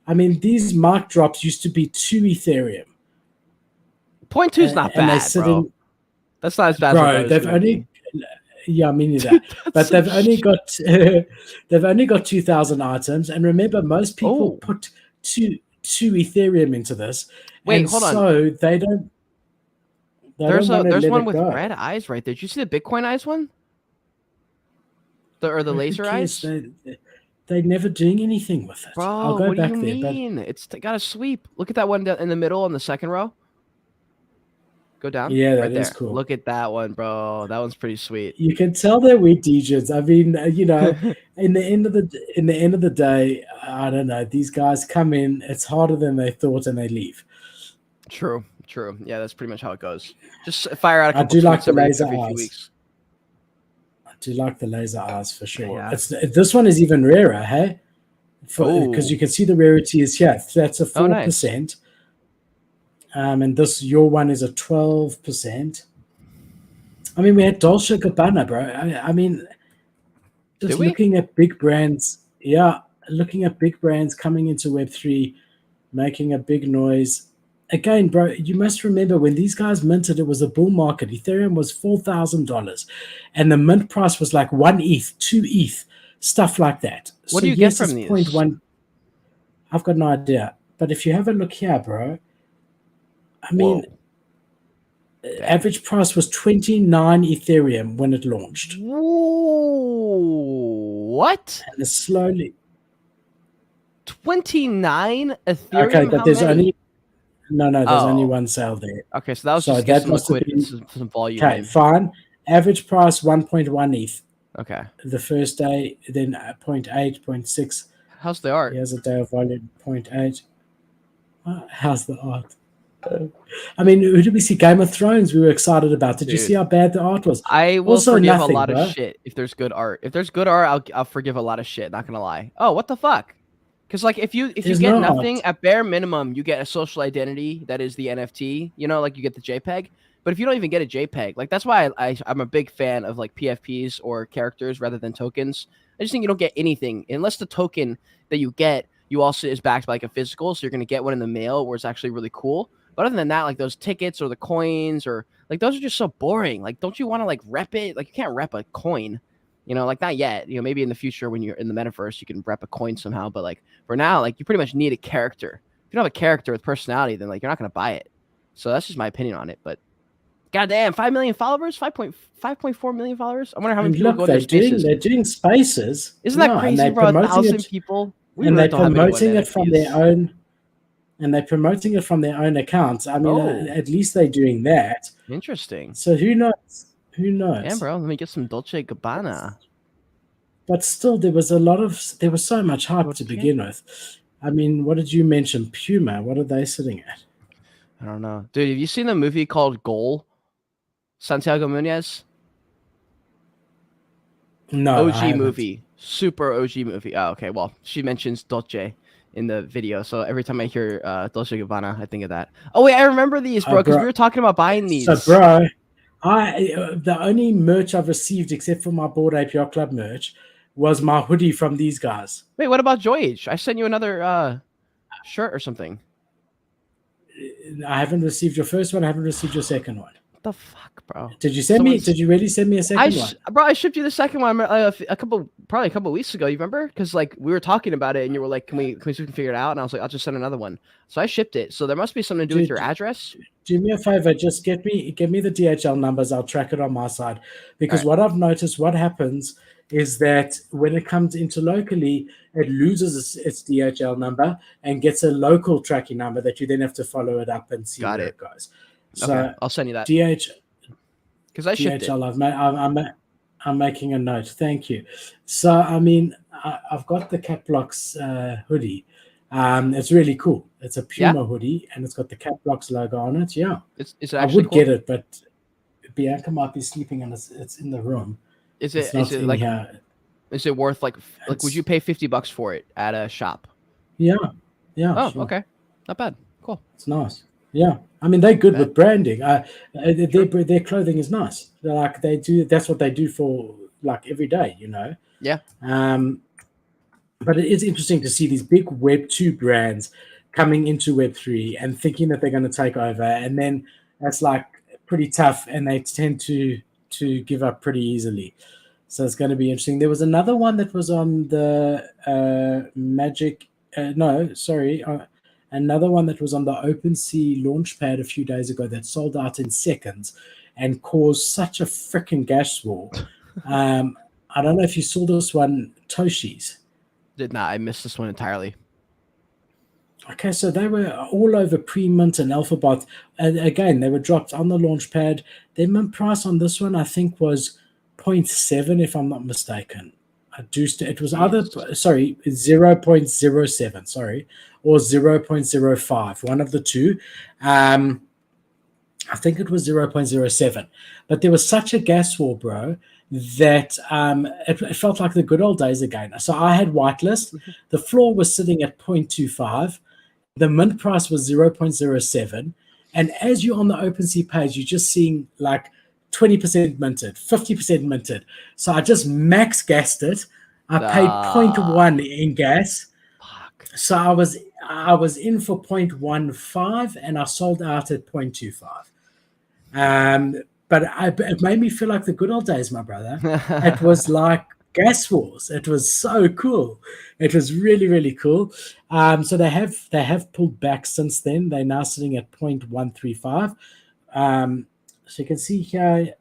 I mean, these mic drops used to be 2 Ethereum. 0.2 is not bad, bro. That's not as bad bro, they've only Yeah, me neither. Dude, But they've only got 2,000 items, and remember, most people put two Ethereum into this. Wait, and hold on. so they don't. There's let one it with go. red eyes right there. Did you see the Bitcoin eyes one? Or the laser eyes? They're never doing anything with it. Bro, I'll go what back do you there. mean? It's got a sweep. Look at that one in the middle on the second row. Go down. Yeah, that right is there. cool. Look at that one, bro. That one's pretty sweet. You can tell they're weed DJs. I mean, in the end of the day, I don't know. These guys come in. It's harder than they thought, and they leave. True. Yeah, that's pretty much how it goes. Just fire out a couple. I do like the laser every eyes. few weeks. I do like the laser eyes for sure. Yeah. This one is even rarer, hey? Because you can see the rarity is here. That's a 4%. Nice. And your one is a 12%. I mean, we had Dolce & Gabbana, bro. I mean, just looking at big brands. Yeah, looking at big brands coming into Web3, making a big noise. Again, bro, you must remember when these guys minted, it was a bull market. Ethereum was $4,000, and the mint price was like 1 ETH, 2 ETH, stuff like that. What do you get from these? 0.1. I've got no idea. But if you have a look here, bro, I mean, average price was 29 Ethereum when it launched. What? And it's slowly 29 Ethereum. Okay, but there's only there's only one sale there. Okay, so that was just some liquidity, some volume. Okay, fine. Average price 1.1 ETH. Okay. The first day, then 0.8, 0.6. How's the art? Here's a day of volume 0.8. How's the art? I mean, who did we see? Game of Thrones we were excited about. Did you see how bad the art was? I will forgive a lot of shit if there's good art. If there's good art, I'll forgive a lot of shit, not gonna lie. Oh, what the fuck? Because like if you get nothing, at bare minimum you get a social identity that is the NFT, like you get the JPEG. But if you don't even get a JPEG, like that's why I'm a big fan of like PFPs or characters rather than tokens. I just think you don't get anything unless the token that you get also is backed by like a physical, so you're gonna get one in the mail where it's actually really cool. But other than that, like those tickets or the coins or like those are just so boring. Like, don't you want to like rep it? Like you can't rep a coin, like not yet. Maybe in the future when you're in the metaverse, you can rep a coin somehow. But like for now, like you pretty much need a character. If you don't have a character with personality, then like you're not gonna buy it. So that's just my opinion on it. But goddamn, 5 million followers, 5.4 million followers. I wonder how many people go to spaces. They're doing spaces. Isn't that crazy, bro? 1,000 people. And they're promoting it from their own. And they're promoting it from their own accounts. I mean, at least they're doing that. Interesting. So who knows? Yeah, bro. Let me get some Dolce & Gabbana. But still, there was so much hype to begin with. I mean, what did you mention? Puma. What are they sitting at? I don't know. Dude, have you seen the movie called Goal? Santiago Munez? No. OG movie. Super OG movie. Oh, okay. Well, she mentions Dolce in the video, so every time I hear Dolce & Gabbana, I think of that. Oh wait, I remember these, bro, because we were talking about buying these. So, bro, the only merch I've received except for my Bored Ape Yacht Club merch was my hoodie from these guys. Wait, what about Joyage? I sent you another shirt or something. I haven't received your first one. I haven't received your second one. What the fuck, bro? Did you send me? Did you really send me a second one? Bro, I shipped you the second one probably a couple of weeks ago. You remember? Because like we were talking about it, and you were like, "Can we figure it out?" And I was like, "I'll just send another one." So I shipped it. So there must be something to do with your address. Do me a favor. Just give me the DHL numbers. I'll track it on my side. Because what I've noticed, what happens is that when it comes into locally, it loses its DHL number and gets a local tracking number that you then have to follow it up and see where it goes. So I'll send you that. Because I shipped DHL, I'm making a note. Thank you. So I mean, I've got the Capblocks hoodie. It's really cool. It's a Puma hoodie, and it's got the Capblocks logo on it. Yeah, is it actually I would cool? get it, but Bianca might be sleeping, and it's in the room. Is it worth like would you pay $50 for it at a shop? Yeah. Oh, sure. Okay, not bad. Cool. It's nice. Yeah, I mean they're good with branding. Their clothing is nice. They're like they do. That's what they do for like every day. Yeah. But it is interesting to see these big Web2 brands coming into Web3 and thinking that they're going to take over, and then that's like pretty tough, and they tend to to give up pretty easily. So it's going to be interesting. There was another one that was on the another one that was on the OpenSea launchpad a few days ago that sold out in seconds and caused such a freaking gas war. I don't know if you saw this one, Toshies. Did not. I missed this one entirely. Okay, so they were all over pre-mint and alphabot. And again, they were dropped on the launchpad. Their mint price on this one, I think, was 0.7, if I'm not mistaken. It was either 0.07, sorry, or 0.05, one of the two. I think it was 0.07. But there was such a gas war, bro, that it felt like the good old days again. So I had whitelist. The floor was sitting at 0.25. The mint price was 0.07. And as you're on the OpenSea page, you're just seeing like 20% minted, 50% minted. So I just max gassed it. I paid 0.1 in gas. Fuck. So I was in for 0.15 and I sold out at 0.25. But it made me feel like the good old days, my brother. It was like gas wars. It was so cool. It was really, really cool. So they have pulled back since then. They're now sitting at 0.135. So you can see here,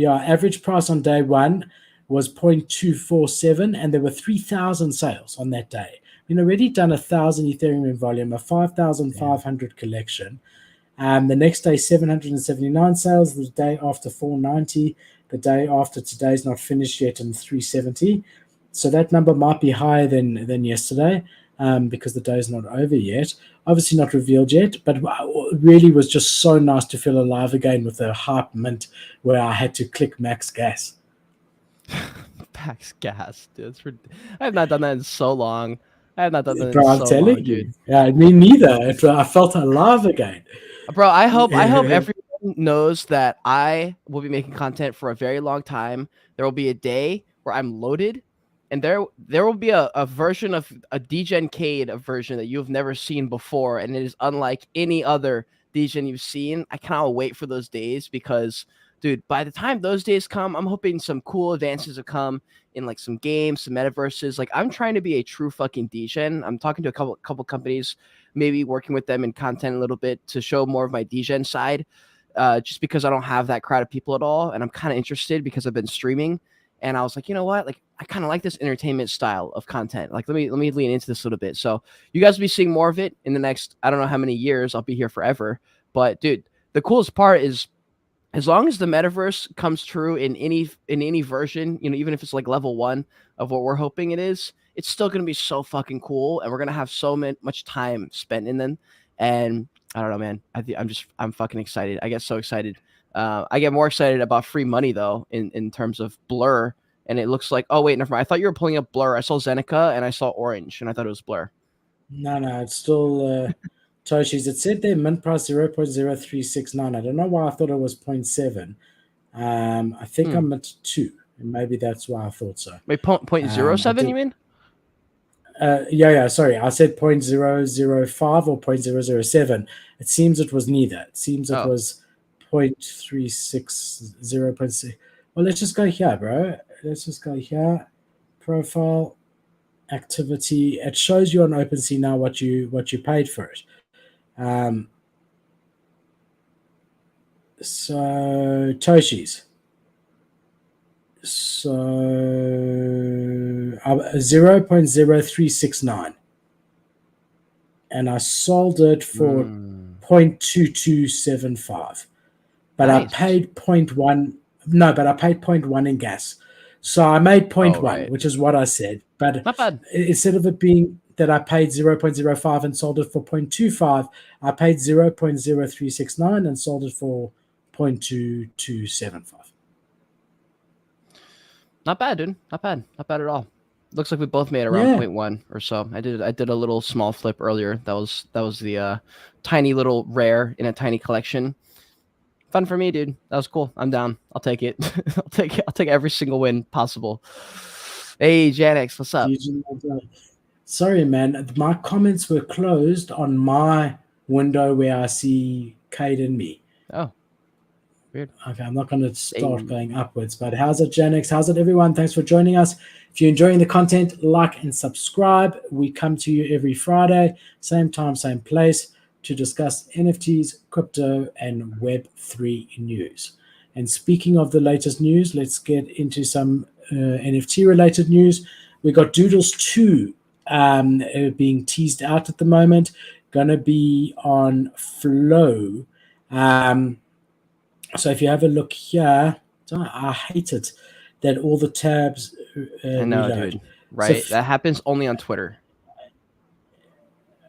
average price on day one was 0.247, and there were 3,000 sales on that day. Already done 1,000 Ethereum in volume, a 5,500 collection. The next day, 779 sales. The day after, 490. The day after today's not finished yet, and 370. So that number might be higher than yesterday because the day is not over yet. Obviously not revealed yet, but it really was just so nice to feel alive again with a hype mint where I had to click max gas. Max gas, dude. I have not done that in so long. Bro, I'm telling you. Yeah, me neither. I felt alive again. Bro, I hope everyone knows that I will be making content for a very long time. There will be a day where I'm loaded, and there will be a version of a DGencade, a version that you've never seen before, and it is unlike any other DGen you've seen. I cannot wait for those days because, dude, by the time those days come, I'm hoping some cool advances have come in like some games, some metaverses. Like I'm trying to be a true fucking DGen. I'm talking to a couple companies, maybe working with them in content a little bit to show more of my DGen side. Just because I don't have that crowd of people at all. And I'm kind of interested because I've been streaming and I was like, you know what? Like I kind of like this entertainment style of content. Like, let me lean into this a little bit. So you guys will be seeing more of it in the next, I don't know how many years. I'll be here forever, but dude, the coolest part is as long as the metaverse comes true in any version, even if it's like level 1 of what we're hoping it is, it's still going to be so fucking cool. And we're going to have so much time spent in them. And I don't know, man. I'm fucking excited. I get so excited. I get more excited about free money though, in terms of Blur. And it looks like, oh wait, never mind. I thought you were pulling up Blur. I saw Zeneca and I saw Orange, and I thought it was Blur. No, it's still Toshies. It said their mint price 0.0369. I don't know why I thought it was 0.7. I think I'm at 2, and maybe that's why I thought so. Wait, 0.07? You mean? Yeah. Sorry, I said 0.005 or 0.007. It seems it was neither. It seems it was 0.36, 0.6. Well, let's just go here, bro. Let's just go here. Profile, activity. It shows you on OpenSea now what you paid for it. So Toshies. So 0.0369, and I sold it for 0.2275, but nice. I paid 0.1. No, but I paid 0.1 in gas, so I made 0.1, right, which is what I said. But not bad. Instead of it being that I paid 0.05 and sold it for 0.25, I paid 0.0369 and sold it for 0.2275. Not bad, dude. Not bad at all. Looks like we both made around 0.1 or so. I did a little small flip earlier. That was the tiny little rare in a tiny collection. Fun for me, dude. That was cool. I'm down. I'll take it. I'll take every single win possible. Hey, Janix, what's up? Sorry, man. My comments were closed on my window where I see Cade and me. Oh. Weird. Okay, I'm not going to start going upwards, but how's it, Janix? How's it, everyone? Thanks for joining us. If you're enjoying the content, like and subscribe. We come to you every Friday, same time, same place, to discuss NFTs, crypto, and Web3 news. And speaking of the latest news, let's get into some NFT-related news. We got Doodles 2 being teased out at the moment, going to be on Flow. So if you have a look here, I hate it that all the tabs I know, reload. dude. Right, so that happens only on Twitter.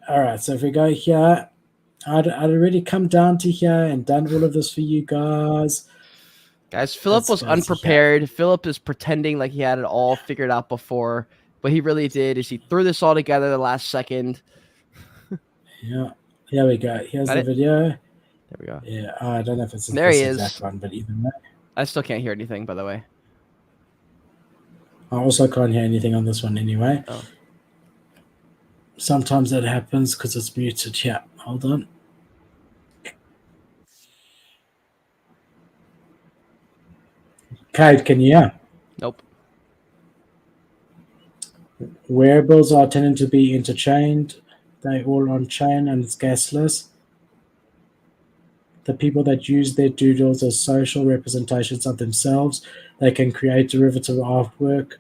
All right, so if we go here, I'd already come down to here and done all of this for you guys. Guys, Philip was unprepared. Philip is pretending like he had it all figured out before. What he really did is he threw this all together the last second. Yeah, here we go. Here's the video. There we go. Yeah, I don't know if it's there he is. Exact one, but even that. I still can't hear anything, by the way. I also can't hear anything on this one anyway. Oh. Sometimes that happens because it's muted. Yeah, hold on. Kate, can you hear? Nope. Wearables are tending to be interchained. They're all on chain and it's gasless. The people that use their doodles as social representations of themselves, they can create derivative artwork.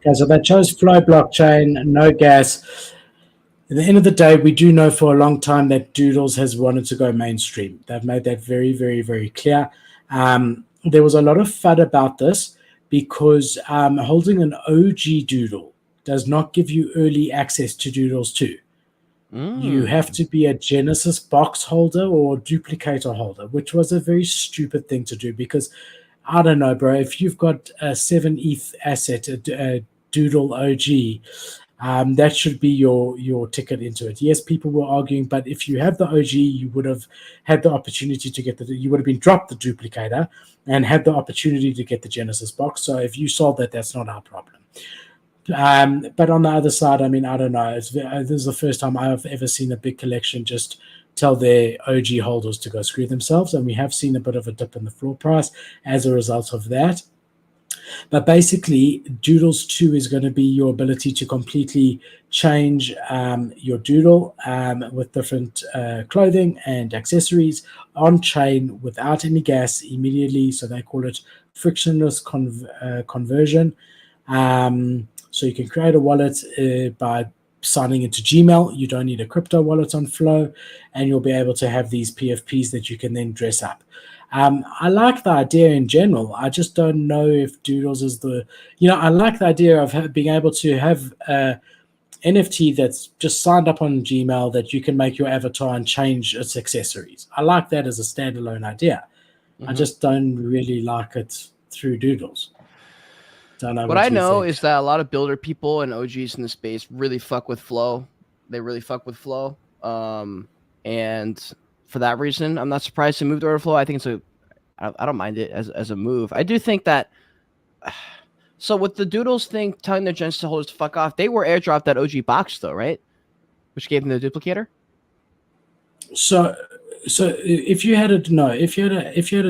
Okay, so they chose Flow blockchain, no gas. At the end of the day, we do know for a long time that Doodles has wanted to go mainstream. They've made that very, very, very clear. There was a lot of FUD about this because holding an OG Doodle does not give you early access to Doodles 2. You have to be a Genesis box holder or duplicator holder, which was a very stupid thing to do because I don't know, bro. If you've got a 7 ETH asset, a Doodle OG, that should be your ticket into it. Yes, people were arguing, but if you have the OG, you would have had the opportunity to get you would have been dropped the duplicator and had the opportunity to get the Genesis box. So if you sold that, that's not our problem. But on the other side, I mean, I don't know. This is the first time I've ever seen a big collection just tell their OG holders to go screw themselves. And we have seen a bit of a dip in the floor price as a result of that. But basically, Doodles 2 is going to be your ability to completely change your Doodle with different clothing and accessories on chain without any gas immediately. So they call it frictionless conversion. So you can create a wallet by signing into Gmail. You don't need a crypto wallet on Flow, and you'll be able to have these PFPs that you can then dress up. I like the idea in general. I just don't know if Doodles is I like the idea of being able to have a NFT that's just signed up on Gmail that you can make your avatar and change its accessories. I like that as a standalone idea. I just don't really like it through Doodles. What I know is that a lot of builder people and OGs in the space really fuck with Flow. They really fuck with Flow. And for that reason, I'm not surprised to move to order Flow. I think I don't mind it as a move. I do think that. So with the Doodles thing, telling their Genesis holders to fuck off, they were airdropped that OG box though, right? Which gave them the duplicator. So if you had a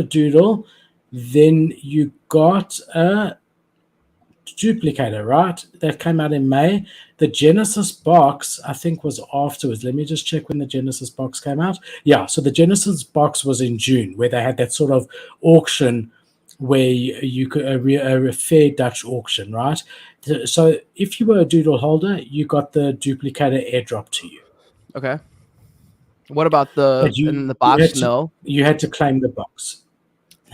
Doodle, then you got a duplicator, right? That came out in May. The Genesis box, I think, was afterwards. Let me just check when the Genesis box came out. Yeah, so the Genesis box was in June, where they had that sort of auction where you could a fair Dutch auction, right? So if you were a Doodle holder, you got the duplicator airdrop to you. Okay. What about the box? You had to claim the box.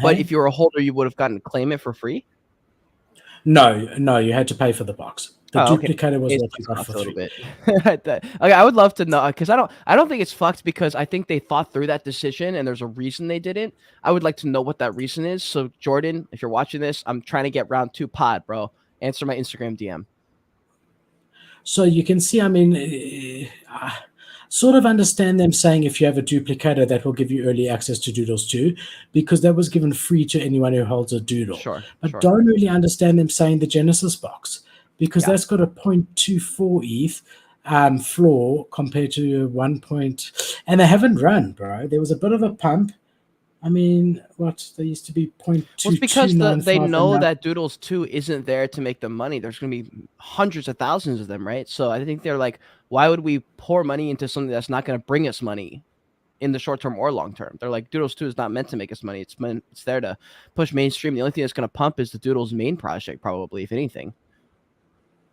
But Hey? if you were a holder, you would have gotten to claim it for free. No, you had to pay for the box. The Oh, okay. duplicator was It's what you got fucked for a little free. bit. Okay, I would love to know because I don't think it's fucked because I think they thought through that decision and there's a reason they didn't. I would like to know what that reason is. So Jordan, if you're watching this, I'm trying to get round 2 pod, bro. Answer my Instagram DM. So you can see, I mean, sort of understand them saying if you have a duplicator, that will give you early access to Doodles too, because that was given free to anyone who holds a Doodle. Sure, But sure. don't really understand them saying the Genesis box, because Yeah. that's got a 0.24 ETH floor compared to 1 point, and they haven't run, bro. There was a bit of a pump. I mean, what they used to be Well, it's because they 0.2295, and know now that Doodles 2 isn't there to make them money. There's going to be hundreds of thousands of them, right? So I think they're like, why would we pour money into something that's not going to bring us money in the short term or long term? They're like, Doodles 2 is not meant to make us money. It's there to push mainstream. The only thing that's going to pump is the Doodles main project, probably, if anything.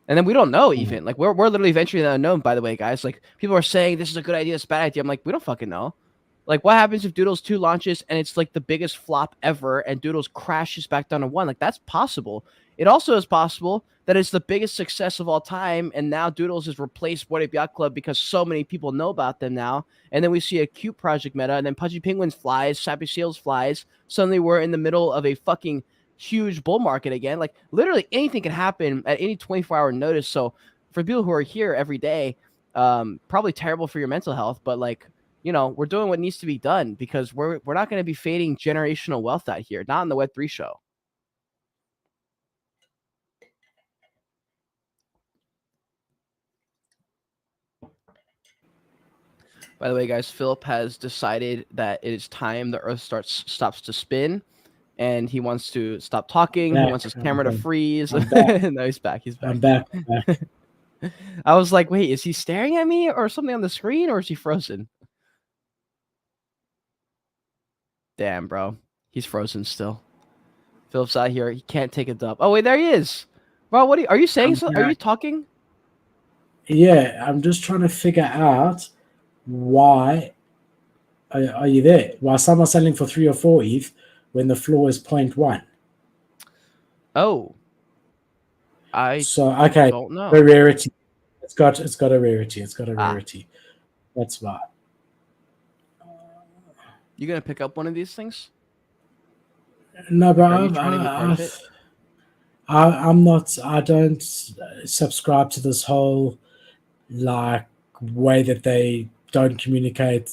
And then we don't know even. Like we're literally venturing the unknown, by the way, guys. Like people are saying this is a good idea, it's a bad idea. I'm like, we don't fucking know. Like, what happens if Doodles 2 launches and it's like the biggest flop ever and Doodles crashes back down to 1? Like, that's possible. It also is possible that it's the biggest success of all time and now Doodles has replaced Bored Ape Yacht Club because so many people know about them now. And then we see a cute project meta and then Pudgy Penguins flies, Sappy Seals flies. Suddenly we're in the middle of a fucking huge bull market again. Like, literally anything can happen at any 24-hour notice. So for people who are here every day, probably terrible for your mental health, but like, you know, we're doing what needs to be done because we're not going to be fading generational wealth out here, not in the Web3 show. By the way, guys, Philip has decided that it is time the Earth stops to spin, and he wants to stop talking. He wants his camera to freeze. No, he's back. He's back. I'm back. I was like, wait, is he staring at me or something on the screen, or is he frozen? Damn, bro. He's frozen still. Philip's out here. He can't take a dub. Oh, wait, there he is. Bro, what are you saying? Are you talking? Yeah, I'm just trying to figure out why are you there? Why some are selling for 3 or 4 ETH when the floor is 0.1? Oh. Okay. Don't know. The rarity. It's got a rarity. It's got a rarity. That's why. You gonna pick up one of these things? No, but I'm not. I don't subscribe to this whole like way that they don't communicate.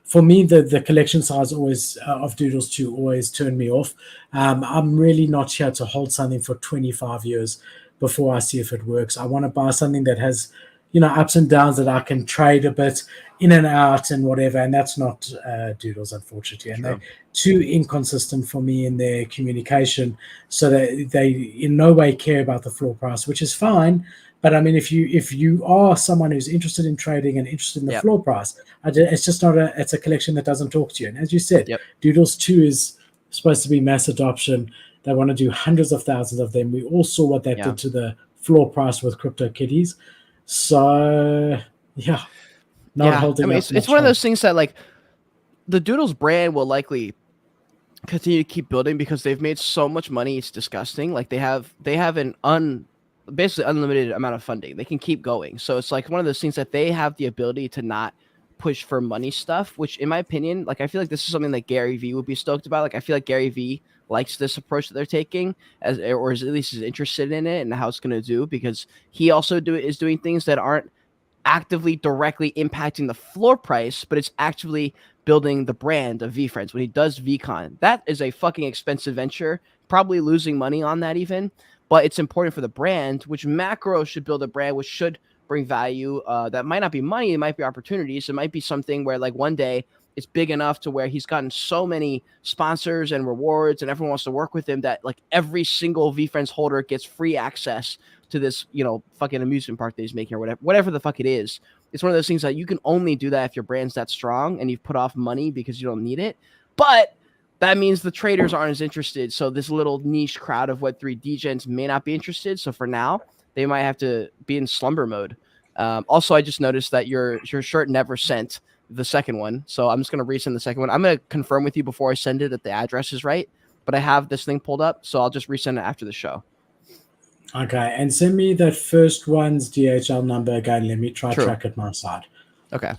For me, the collection size always of Doodles 2 always turned me off. I'm really not here to hold something for 25 years before I see if it works. I want to buy something that has, ups and downs that I can trade a bit in and out and whatever. And that's not Doodles, unfortunately. And they're too inconsistent for me in their communication, so that they in no way care about the floor price, which is fine. But I mean, if you are someone who's interested in trading and interested in the floor price, it's just not it's a collection that doesn't talk to you. And as you said, Doodles 2 is supposed to be mass adoption. They want to do hundreds of thousands of them. We all saw what that did to the floor price with CryptoKitties. So yeah, holding. I mean, it's one of those things that like the Doodles brand will likely continue to keep building because they've made so much money. It's disgusting. Like they have an basically unlimited amount of funding. They can keep going. So it's like one of those things that they have the ability to not push for money stuff, which in my opinion, like I feel like this is something that Gary Vee would be stoked about. Like I feel like Gary Vee likes this approach that they're taking or at least is interested in it and how it's going to do, because he also is doing things that aren't actively directly impacting the floor price, but it's actually building the brand of VFriends. When he does VCon, that is a fucking expensive venture, probably losing money on that even, but it's important for the brand, which macro should build a brand, which should bring value. That might not be money. It might be opportunities. It might be something where like one day it's big enough to where he's gotten so many sponsors and rewards and everyone wants to work with him that like every single VFriends holder gets free access to this, fucking amusement park that he's making or whatever the fuck it is. It's one of those things that you can only do that if your brand's that strong and you've put off money because you don't need it. But that means the traders aren't as interested. So this little niche crowd of Web3 degens may not be interested. So for now, they might have to be in slumber mode. Also, I just noticed that your shirt never sent the second one. So I'm just going to resend the second one. I'm going to confirm with you before I send it that the address is right, but I have this thing pulled up, so I'll just resend it after the show. Okay, and send me that first one's DHL number again. Let me try True. track it my side. Okay.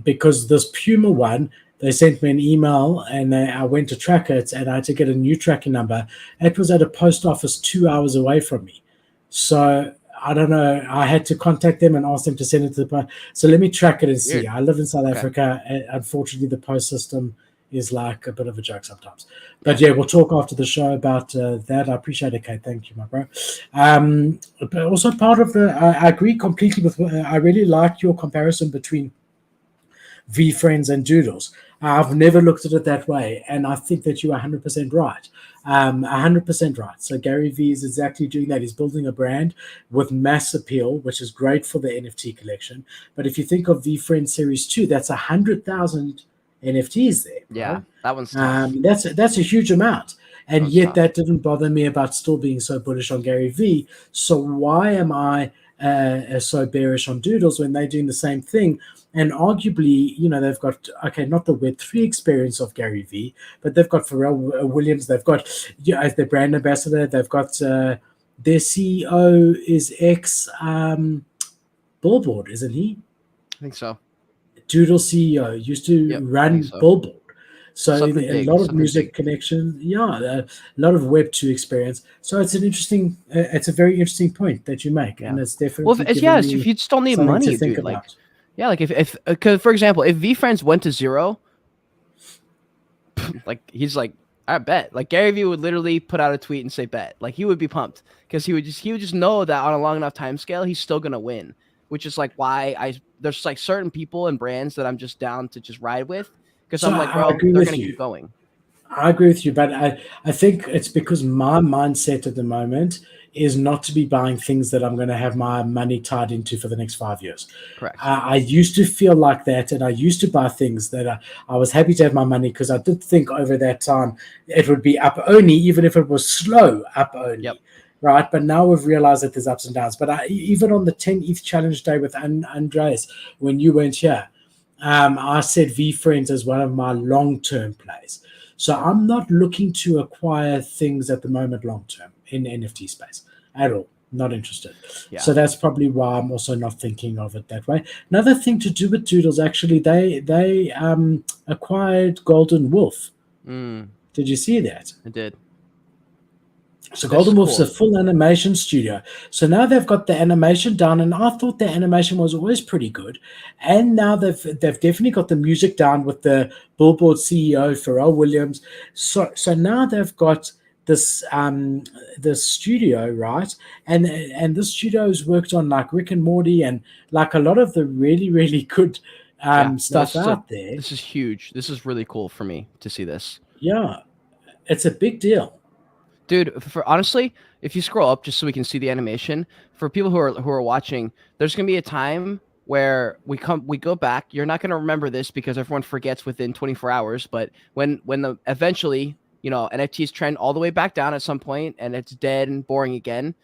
Because this Puma one, they sent me an email and I went to track it and I had to get a new tracking number. It was at a post office 2 hours away from me. So I don't know. I had to contact them and ask them to send it to the post. So let me track it and see. I live in South Africa. Unfortunately, the post system is like a bit of a joke sometimes. But yeah, we'll talk after the show about that. I appreciate it, Kate. Thank you, my bro. But also part of the, I agree completely with, I really like your comparison between VFriends and Doodles. I've never looked at it that way, and I think that you are 100% right. 100% right. So Gary Vee is exactly doing that. He's building a brand with mass appeal, which is great for the NFT collection. But if you think of VFriends Series 2, that's 100,000 NFTs there. Bro. Yeah, that one's tough. That's a huge amount. And yet that didn't bother me about still being so bullish on Gary Vee. So why am I so bearish on Doodles when they're doing the same thing? And arguably, you know, they've got, okay, not the Web3 experience of Gary Vee, but they've got Pharrell Williams. They've got, as their brand ambassador, they've got their CEO is Billboard, isn't he? I think so. Doodle CEO used to run Billboard. So a lot of music connections, a lot of Web2 experience. So it's an interesting, it's a very interesting point that you make, and it's definitely if you still need money, dude, like, like if because for example, if VFriends went to zero, like he's like, I bet, like Gary Vee would literally put out a tweet and say bet, like he would be pumped because he would just know that on a long enough time scale, he's still gonna win, which is like why there's like certain people and brands that I'm just down to just ride with. Because I'm like, bro, they're going to keep going. I agree with you, but I think it's because my mindset at the moment is not to be buying things that I'm going to have my money tied into for the next 5 years. Correct. I used to feel like that, and I used to buy things that I was happy to have my money because I did think over that time it would be up only, even if it was slow up only. Yep. Right, but now we've realized that there's ups and downs. But even on the 10 ETH challenge day with Andreas, when you weren't here, I said VFriends as one of my long-term plays. So I'm not looking to acquire things at the moment long-term in the NFT space at all. Not interested. Yeah. So that's probably why I'm also not thinking of it that way. Another thing to do with Doodles, actually, they acquired Golden Wolf. Did you see that? I did. So Golden Wolf's a full animation studio. So now they've got the animation down, and I thought the animation was always pretty good. And now they've definitely got the music down with the Billboard CEO Pharrell Williams. So now they've got this studio, right? And this studio has worked on like Rick and Morty and like a lot of the really, really good stuff out there. This is huge. This is really cool for me to see this. Yeah, it's a big deal. Dude, honestly, if you scroll up just so we can see the animation, for people who are watching, there's gonna be a time where we go back. You're not gonna remember this because everyone forgets within 24 hours. But when eventually, you know, NFTs trend all the way back down at some point and it's dead and boring again,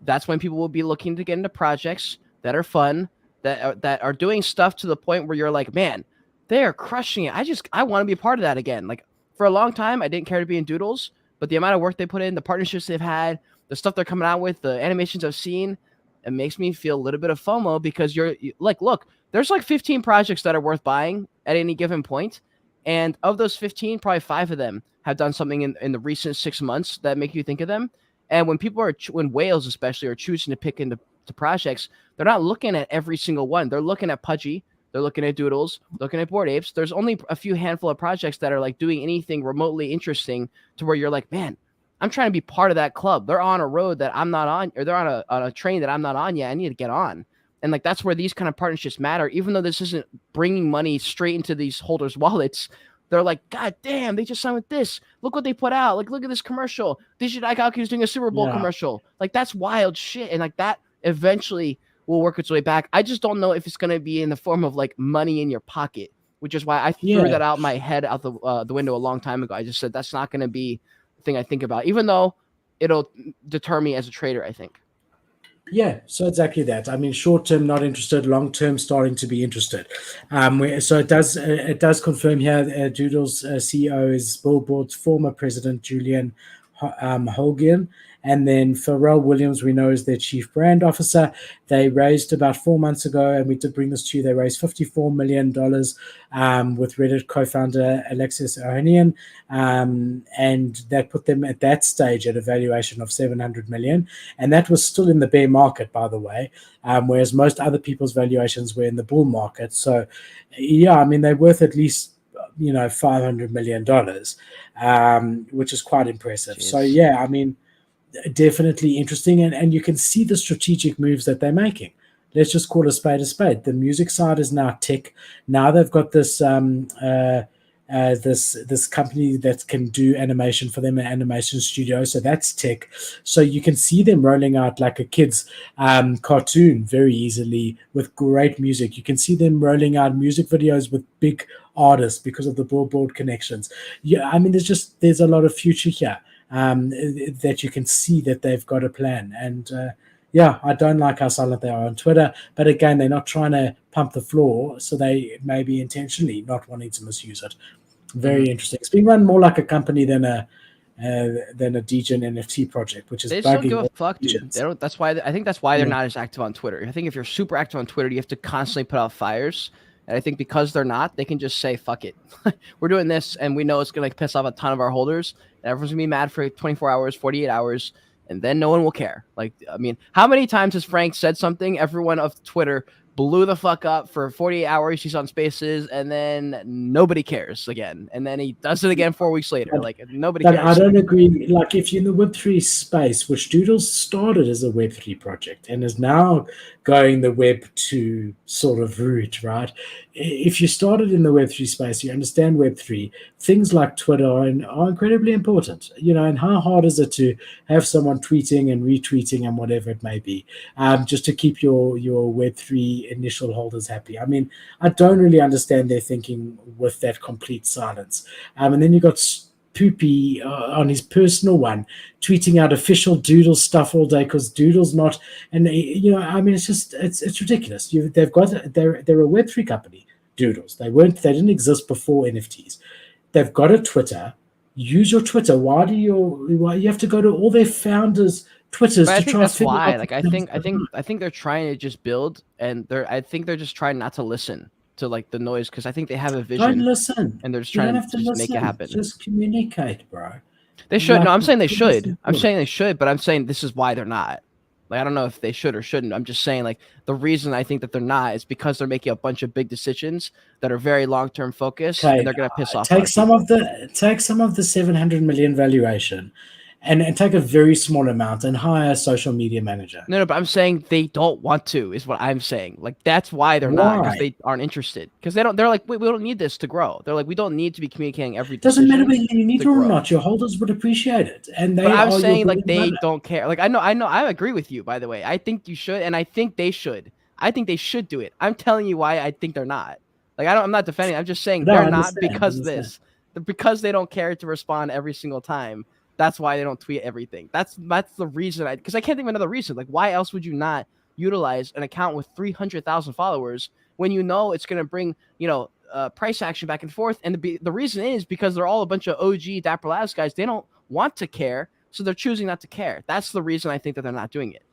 that's when people will be looking to get into projects that are fun, that are doing stuff to the point where you're like, man, they are crushing it. I want to be a part of that again. Like for a long time, I didn't care to be in Doodles. But the amount of work they put in, the partnerships they've had, the stuff they're coming out with, the animations I've seen, it makes me feel a little bit of FOMO because you're like, look, there's like 15 projects that are worth buying at any given point. And of those 15, probably 5 of them have done something in the recent 6 months that make you think of them. And when when whales especially are choosing to pick into projects, they're not looking at every single one. They're looking at Pudgy. They're looking at Doodles, looking at Bored Apes. There's only a few handful of projects that are like doing anything remotely interesting to where you're like, man, I'm trying to be part of that club. They're on a road that I'm not on, or they're on a train that I'm not on yet. I need to get on. And like, that's where these kind of partnerships matter. Even though this isn't bringing money straight into these holders' wallets, they're like, God damn, they just signed with this. Look what they put out. Like, look at this commercial. DigiDaigaku is doing a Super Bowl commercial. Like, that's wild shit. And like that eventually will work its way back. I just don't know if it's going to be in the form of like money in your pocket, which is why I threw that out my head out the window a long time ago. I just said that's not going to be the thing I think about, even though it'll deter me as a trader, I think. Yeah, so exactly that. I mean, short term not interested, long term starting to be interested. So it does confirm here. Doodles CEO is Billboard's former president Julian Hogan, and then Pharrell Williams we know is their chief brand officer. They raised about 4 months ago, and we did bring this to you. They raised $54 million with Reddit co-founder Alexis Ohanian, and that put them at that stage at a valuation of 700 million, and that was still in the bear market, by the way, whereas most other people's valuations were in the bull market. So, yeah, I mean, they're worth at least $500 million, which is quite impressive. Jeez. So, yeah, I mean, definitely interesting, and you can see the strategic moves that they're making. Let's just call a spade a spade. The music side is now tech. Now they've got this company that can do animation for them, an animation studio. So that's tech. So you can see them rolling out like a kid's cartoon very easily with great music. You can see them rolling out music videos with big artists because of the Billboard connections. Yeah, I mean, there's a lot of future here that you can see that they've got a plan. And yeah, I don't like how silent they are on Twitter, but again, they're not trying to pump the floor, so they may be intentionally not wanting to misuse it. Very interesting. It's being run more like a company than a Degen NFT project, which is They just don't bugging give a all fuck, dude. Degens. They don't. That's why I think that's why they're Yeah. not as active on Twitter. I think if you're super active on Twitter, you have to constantly put out fires. And I think because they're not, they can just say fuck it. We're doing this, and we know it's gonna piss off a ton of our holders. And everyone's gonna be mad for 24 hours, 48 hours, and then no one will care. Like, I mean, how many times has Frank said something? Everyone of Twitter blew the fuck up for 48 hours. He's on Spaces, and then nobody cares again. And then he does it again 4 weeks later. Like, nobody But cares. I don't agree. Like, if you're in the Web3 space, which Doodles started as a Web3 project and is now going the Web2 sort of route, right? If you started in the Web3 space, you understand Web3, things like Twitter are incredibly important, and how hard is it to have someone tweeting and retweeting and whatever it may be, just to keep your Web3 initial holders happy. I mean, I don't really understand their thinking with that complete silence. And then you got Poopy on his personal one, tweeting out official Doodle stuff all day because Doodle's not, and I mean, it's ridiculous. They're a Web3 company, Doodles. They didn't exist before NFTs. They've got a Twitter. Use your Twitter. Why you have to go to all their founders' Twitters But I to think try and that's figure why. out Like, what things going on? I think they're trying to just build, and I think they're just trying not to listen to like the noise because I think they have a Don't vision, listen. and they're just You don't trying have to to just make it listen. happen. Just communicate, bro. They should. No, Like, I'm saying they plain and should. I'm simple. saying they should, but I'm saying this is why they're not. Like, I don't know if they should or shouldn't. I'm just saying, like, the reason I think that they're not is because they're making a bunch of big decisions that are very long-term focused, and Okay, they're gonna piss off a lot take of some people. of the 700 million valuation, and take a very small amount and hire a social media manager. No, but I'm saying they don't want to, is what I'm saying. Like, that's why they're not, because Why? they aren't interested. Because they don't. They're like, we don't need this to grow. They're like, we don't need to be communicating every Doesn't matter decision whether you need to it or grow. not. Your holders would appreciate it, and But they I'm are your saying bread like and they butter. don't care. Like, I agree with you. By the way, I think you should, and I think they should. I think they should do it. I'm telling you why I think they're not. Like, I'm not defending. I'm just saying No, they're I not understand. I because understand. this, because they don't care to respond every single time. That's why they don't tweet everything. That's the reason. Because I can't think of another reason. Like, why else would you not utilize an account with 300,000 followers when you know it's going to bring price action back and forth? And the reason is because they're all a bunch of OG Dapper Labs guys. They don't want to care, so they're choosing not to care. That's the reason I think that they're not doing it.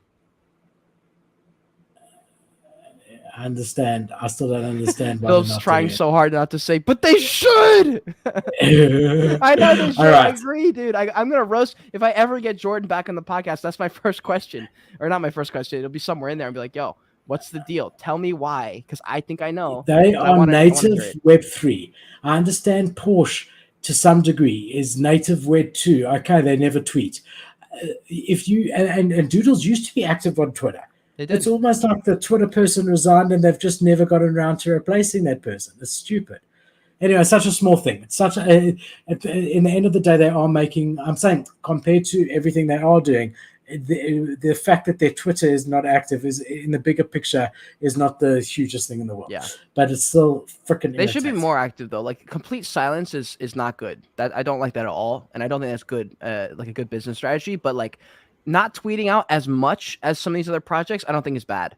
I understand. I still don't understand why they're Phil's not doing trying it. so hard not to say, but they should. I know they should. All I right. agree, dude. I'm gonna roast if I ever get Jordan back on the podcast. That's my first question, or not my first question. It'll be somewhere in there and be like, "Yo, what's the deal? Tell me why." Because I think I know, They but I are want to hear native it. Web3. I understand Porsche to some degree is native Web2. Okay, they never tweet. If you and Doodles used to be active on Twitter. They It's did. almost like the Twitter person resigned and they've just never gotten around to replacing that person. It's stupid. Anyway, it's such a small thing. It's such a, in the end of the day, they are making, I'm saying, compared to everything they are doing, the fact that their Twitter is not active is in the bigger picture is not the hugest thing in the world. Yeah. But it's still freaking They should be irritating. more active though. Like, complete silence is not good. That I don't like that at all, and I don't think that's good. Like a good business strategy. But like, not tweeting out as much as some of these other projects, I don't think is bad.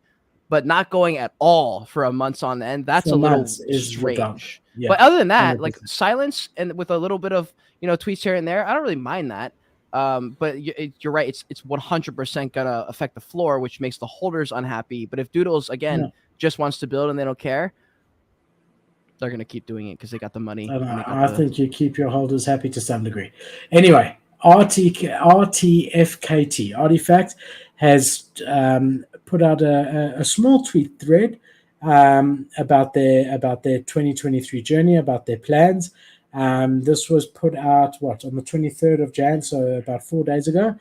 But not going at all for a months on end, that's a little strange. Yeah, but other than that, 100%. like silence and with a little bit of, you know, tweets here and there, I don't really mind that. But you're right. It's 100% gonna affect the floor, which makes the holders unhappy. But if Doodles again just wants to build and they don't care, they're gonna keep doing it because they got the money. I think you keep your holders happy to some degree. Anyway, RTFKT Artifact has put out a small tweet thread about their 2023 journey, about their plans. This was put out on the 23rd of Jan, so about 4 days ago.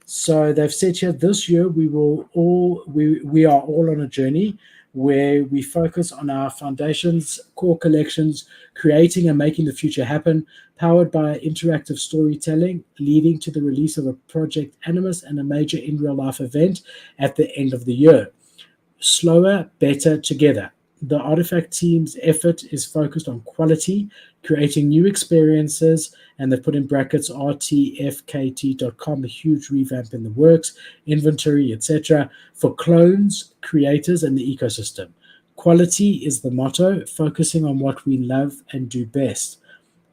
So they've said here this year we are all on a journey where we focus on our foundations, core collections, creating and making the future happen, powered by interactive storytelling, leading to the release of a Project Animus and a major in real life event at the end of the year. Slower, better, together. The Artifact team's effort is focused on quality, creating new experiences, and they've put in brackets rtfkt.com, a huge revamp in the works, inventory, etc., for clones, creators, and the ecosystem. Quality is the motto, focusing on what we love and do best.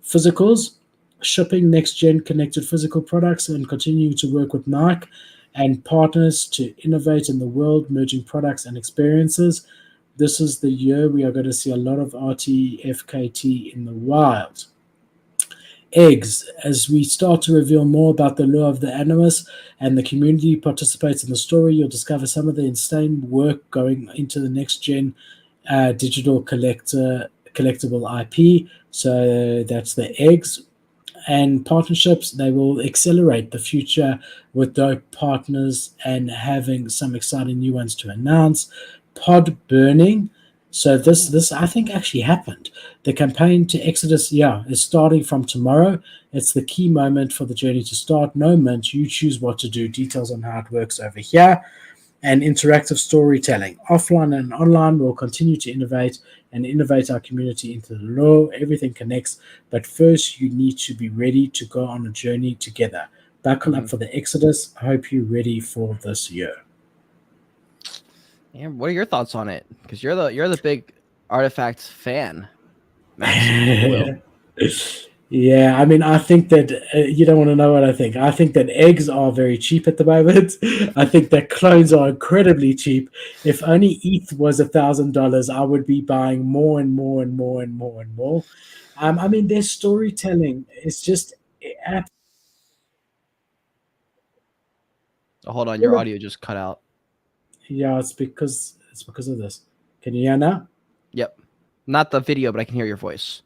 Physicals, shipping next-gen connected physical products and continuing to work with Nike and partners to innovate in the world, merging products and experiences. This is the year we are going to see a lot of RTFKT in the wild. Eggs, as we start to reveal more about the lure of the Animus and the community participates in the story, you'll discover some of the insane work going into the next gen digital collectible IP. So that's the eggs. And partnerships, they will accelerate the future with dope partners and having some exciting new ones to announce. Pod burning. So this I think actually happened. The campaign to Exodus, is starting from tomorrow. It's the key moment for the journey to start. No mint, you choose what to do. Details on how it works over here. And interactive storytelling. Offline and online will continue to innovate our community into the law. Everything connects, but first you need to be ready to go on a journey together. Buckle up for the Exodus. I hope you're ready for this year. Yeah, what are your thoughts on it? Because you're the big Artifact fan. Yeah, I mean, I think that you don't want to know what I think. I think that eggs are very cheap at the moment. I think that clones are incredibly cheap. If only ETH was $1,000, I would be buying more and more and more and more and more. I mean, their storytelling is just. Hold on, your audio just cut out. Yeah, it's because of this. Can you hear now? Yep. Not the video, but I can hear your voice.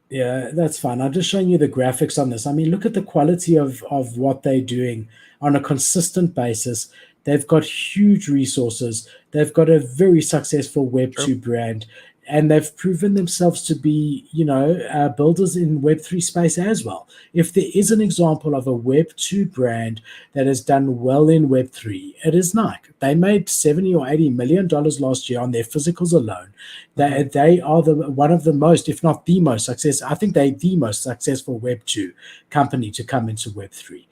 Yeah, that's fine. I'm just showing you the graphics on this. I mean, look at the quality of what they're doing on a consistent basis. They've got huge resources. They've got a very successful Web2 brand, and they've proven themselves to be, builders in Web3 space as well. If there is an example of a Web2 brand that has done well in Web3, it is Nike. They made $70 or $80 million last year on their physicals alone. They are one of the most, if not the most successful. I think they're the most successful Web2 company to come into Web3.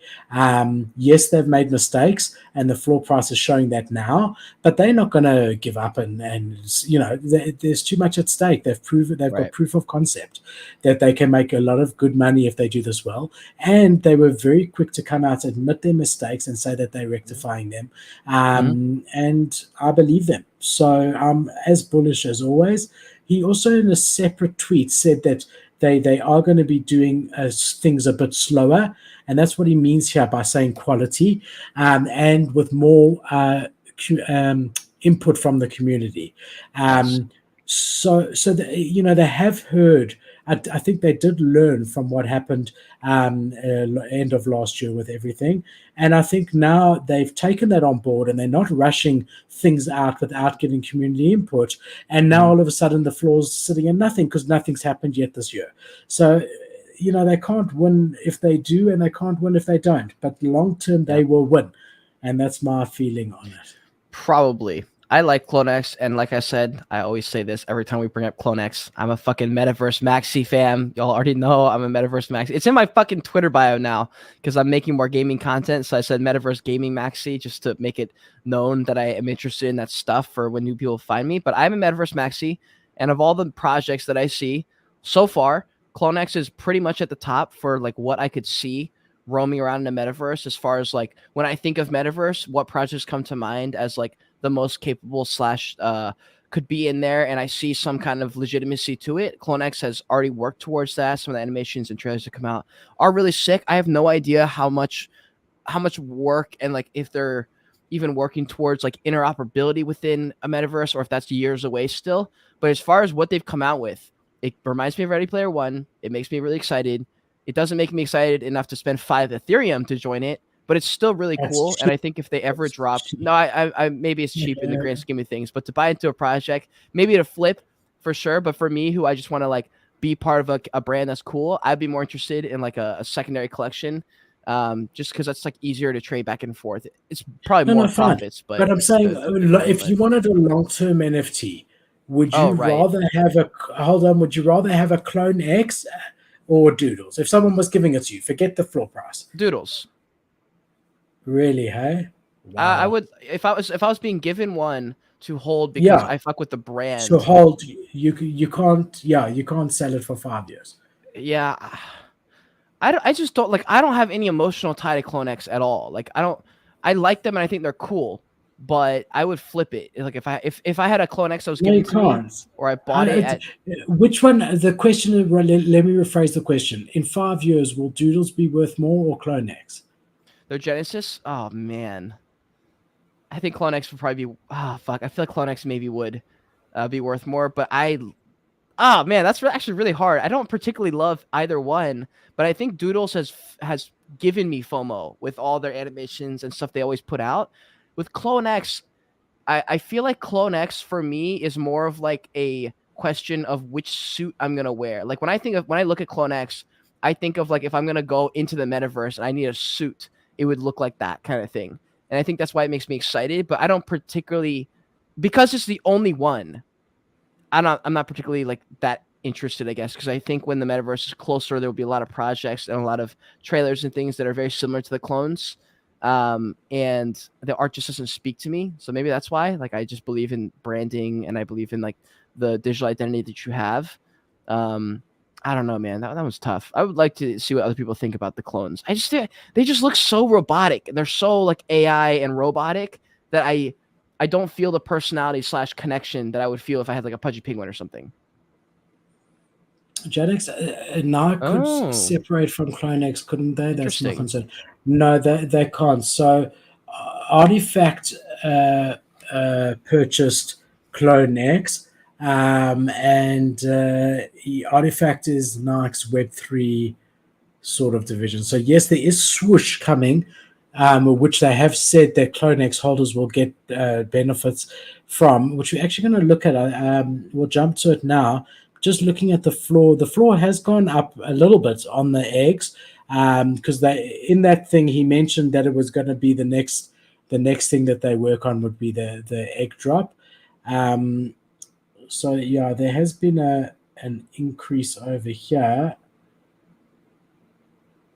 Yes, they've made mistakes, and the floor price is showing that now. But they're not going to give up, and there's too much at stake. They've got proof of concept that they can make a lot of good money if they do this well. And they were very quick to come out, admit their mistakes, and say that they're rectifying them. And I believe them. So I'm as bullish as always. He also, in a separate tweet, said that they are going to be doing things a bit slower. And that's what he means here by saying quality and with more input from the community. So they have heard. I think they did learn from what happened end of last year with everything. And I think now they've taken that on board and they're not rushing things out without getting community input. And now all of a sudden the floor's sitting in nothing because nothing's happened yet this year. So, they can't win if they do and they can't win if they don't. But long term, they will win. And that's my feeling on it. Probably. I like CloneX, and like I said, I always say this every time we bring up CloneX. I'm a fucking Metaverse Maxi fam. Y'all already know I'm a Metaverse Maxi. It's in my fucking Twitter bio now because I'm making more gaming content. So I said Metaverse Gaming Maxi just to make it known that I am interested in that stuff for when new people find me. But I'm a Metaverse Maxi, and of all the projects that I see so far, CloneX is pretty much at the top for like what I could see roaming around in the metaverse. As far as like when I think of metaverse, what projects come to mind as like the most capable slash could be in there, and I see some kind of legitimacy to it. CloneX has already worked towards that. Some of the animations and trailers that come out are really sick. I have no idea how much work and like if they're even working towards like interoperability within a metaverse or if that's years away still. But as far as what they've come out with, it reminds me of Ready Player One. It makes me really excited. It doesn't make me excited enough to spend 5 Ethereum to join it, but it's still really cool. And I think if they ever drop, no, I maybe it's cheap in the grand scheme of things, but to buy into a project, maybe to flip for sure. But for me, who I just want to like be part of a brand that's cool, I'd be more interested in like a secondary collection, just because that's like easier to trade back and forth. It's probably more profits, but I'm saying if you wanted a long-term NFT, would you rather have would you rather have a Clone X or Doodles? If someone was giving it to you, forget the floor price. Doodles. Really, hey? Wow. I would if I was being given one to hold because I fuck with the brand. So hold you can't you can't sell it for 5 years. Yeah. I just don't like I don't have any emotional tie to CloneX at all. Like I like them and I think they're cool, but I would flip it. Like if I had a CloneX that was given to me or I bought it at which one the question let me rephrase the question. In 5 years will Doodles be worth more or CloneX? Their Genesis? Oh man. I think CloneX would probably be fuck. I feel like CloneX maybe would be worth more, but man, that's actually really hard. I don't particularly love either one, but I think Doodles has given me FOMO with all their animations and stuff they always put out. With CloneX, I feel like CloneX for me is more of like a question of which suit I'm gonna wear. Like when I look at CloneX, I think of like if I'm gonna go into the metaverse and I need a suit, it would look like that kind of thing. And I think that's why it makes me excited, but I don't particularly because it's the only one. I'm not particularly like that interested, I guess, because I think when the metaverse is closer, there will be a lot of projects and a lot of trailers and things that are very similar to the clones. And the art just doesn't speak to me. So maybe that's why. Like I just believe in branding and I believe in like the digital identity that you have. I don't know, man. That was tough. I would like to see what other people think about the clones. They just look so robotic and they're so like AI and robotic that I don't feel the personality / connection that I would feel if I had like a pudgy penguin or something. Genex now could separate from CloneX, couldn't they? That's my concern. No, they can't. So Artifact purchased CloneX, and Artifact is Nike's Web3 sort of division. So yes, there is SWOOSH coming, which they have said that CloneX holders will get benefits from, which we're actually going to look at. We'll jump to it now. Just looking at the floor has gone up a little bit on the eggs, because in that thing he mentioned that it was going to be the next thing that they work on would be the egg drop. So yeah, there has been an increase over here.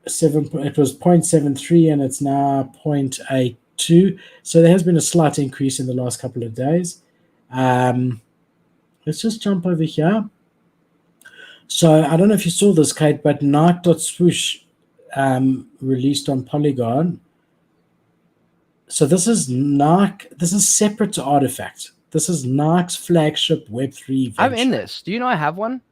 It was 0.73 and it's now 0.82. So there has been a slight increase in the last couple of days. Let's just jump over here. So I don't know if you saw this, Kate, but Nike.swoosh released on Polygon. So this is Nike. This is separate to Artifact. This is Nike's flagship Web3 venture. I'm in this. Do you know I have one?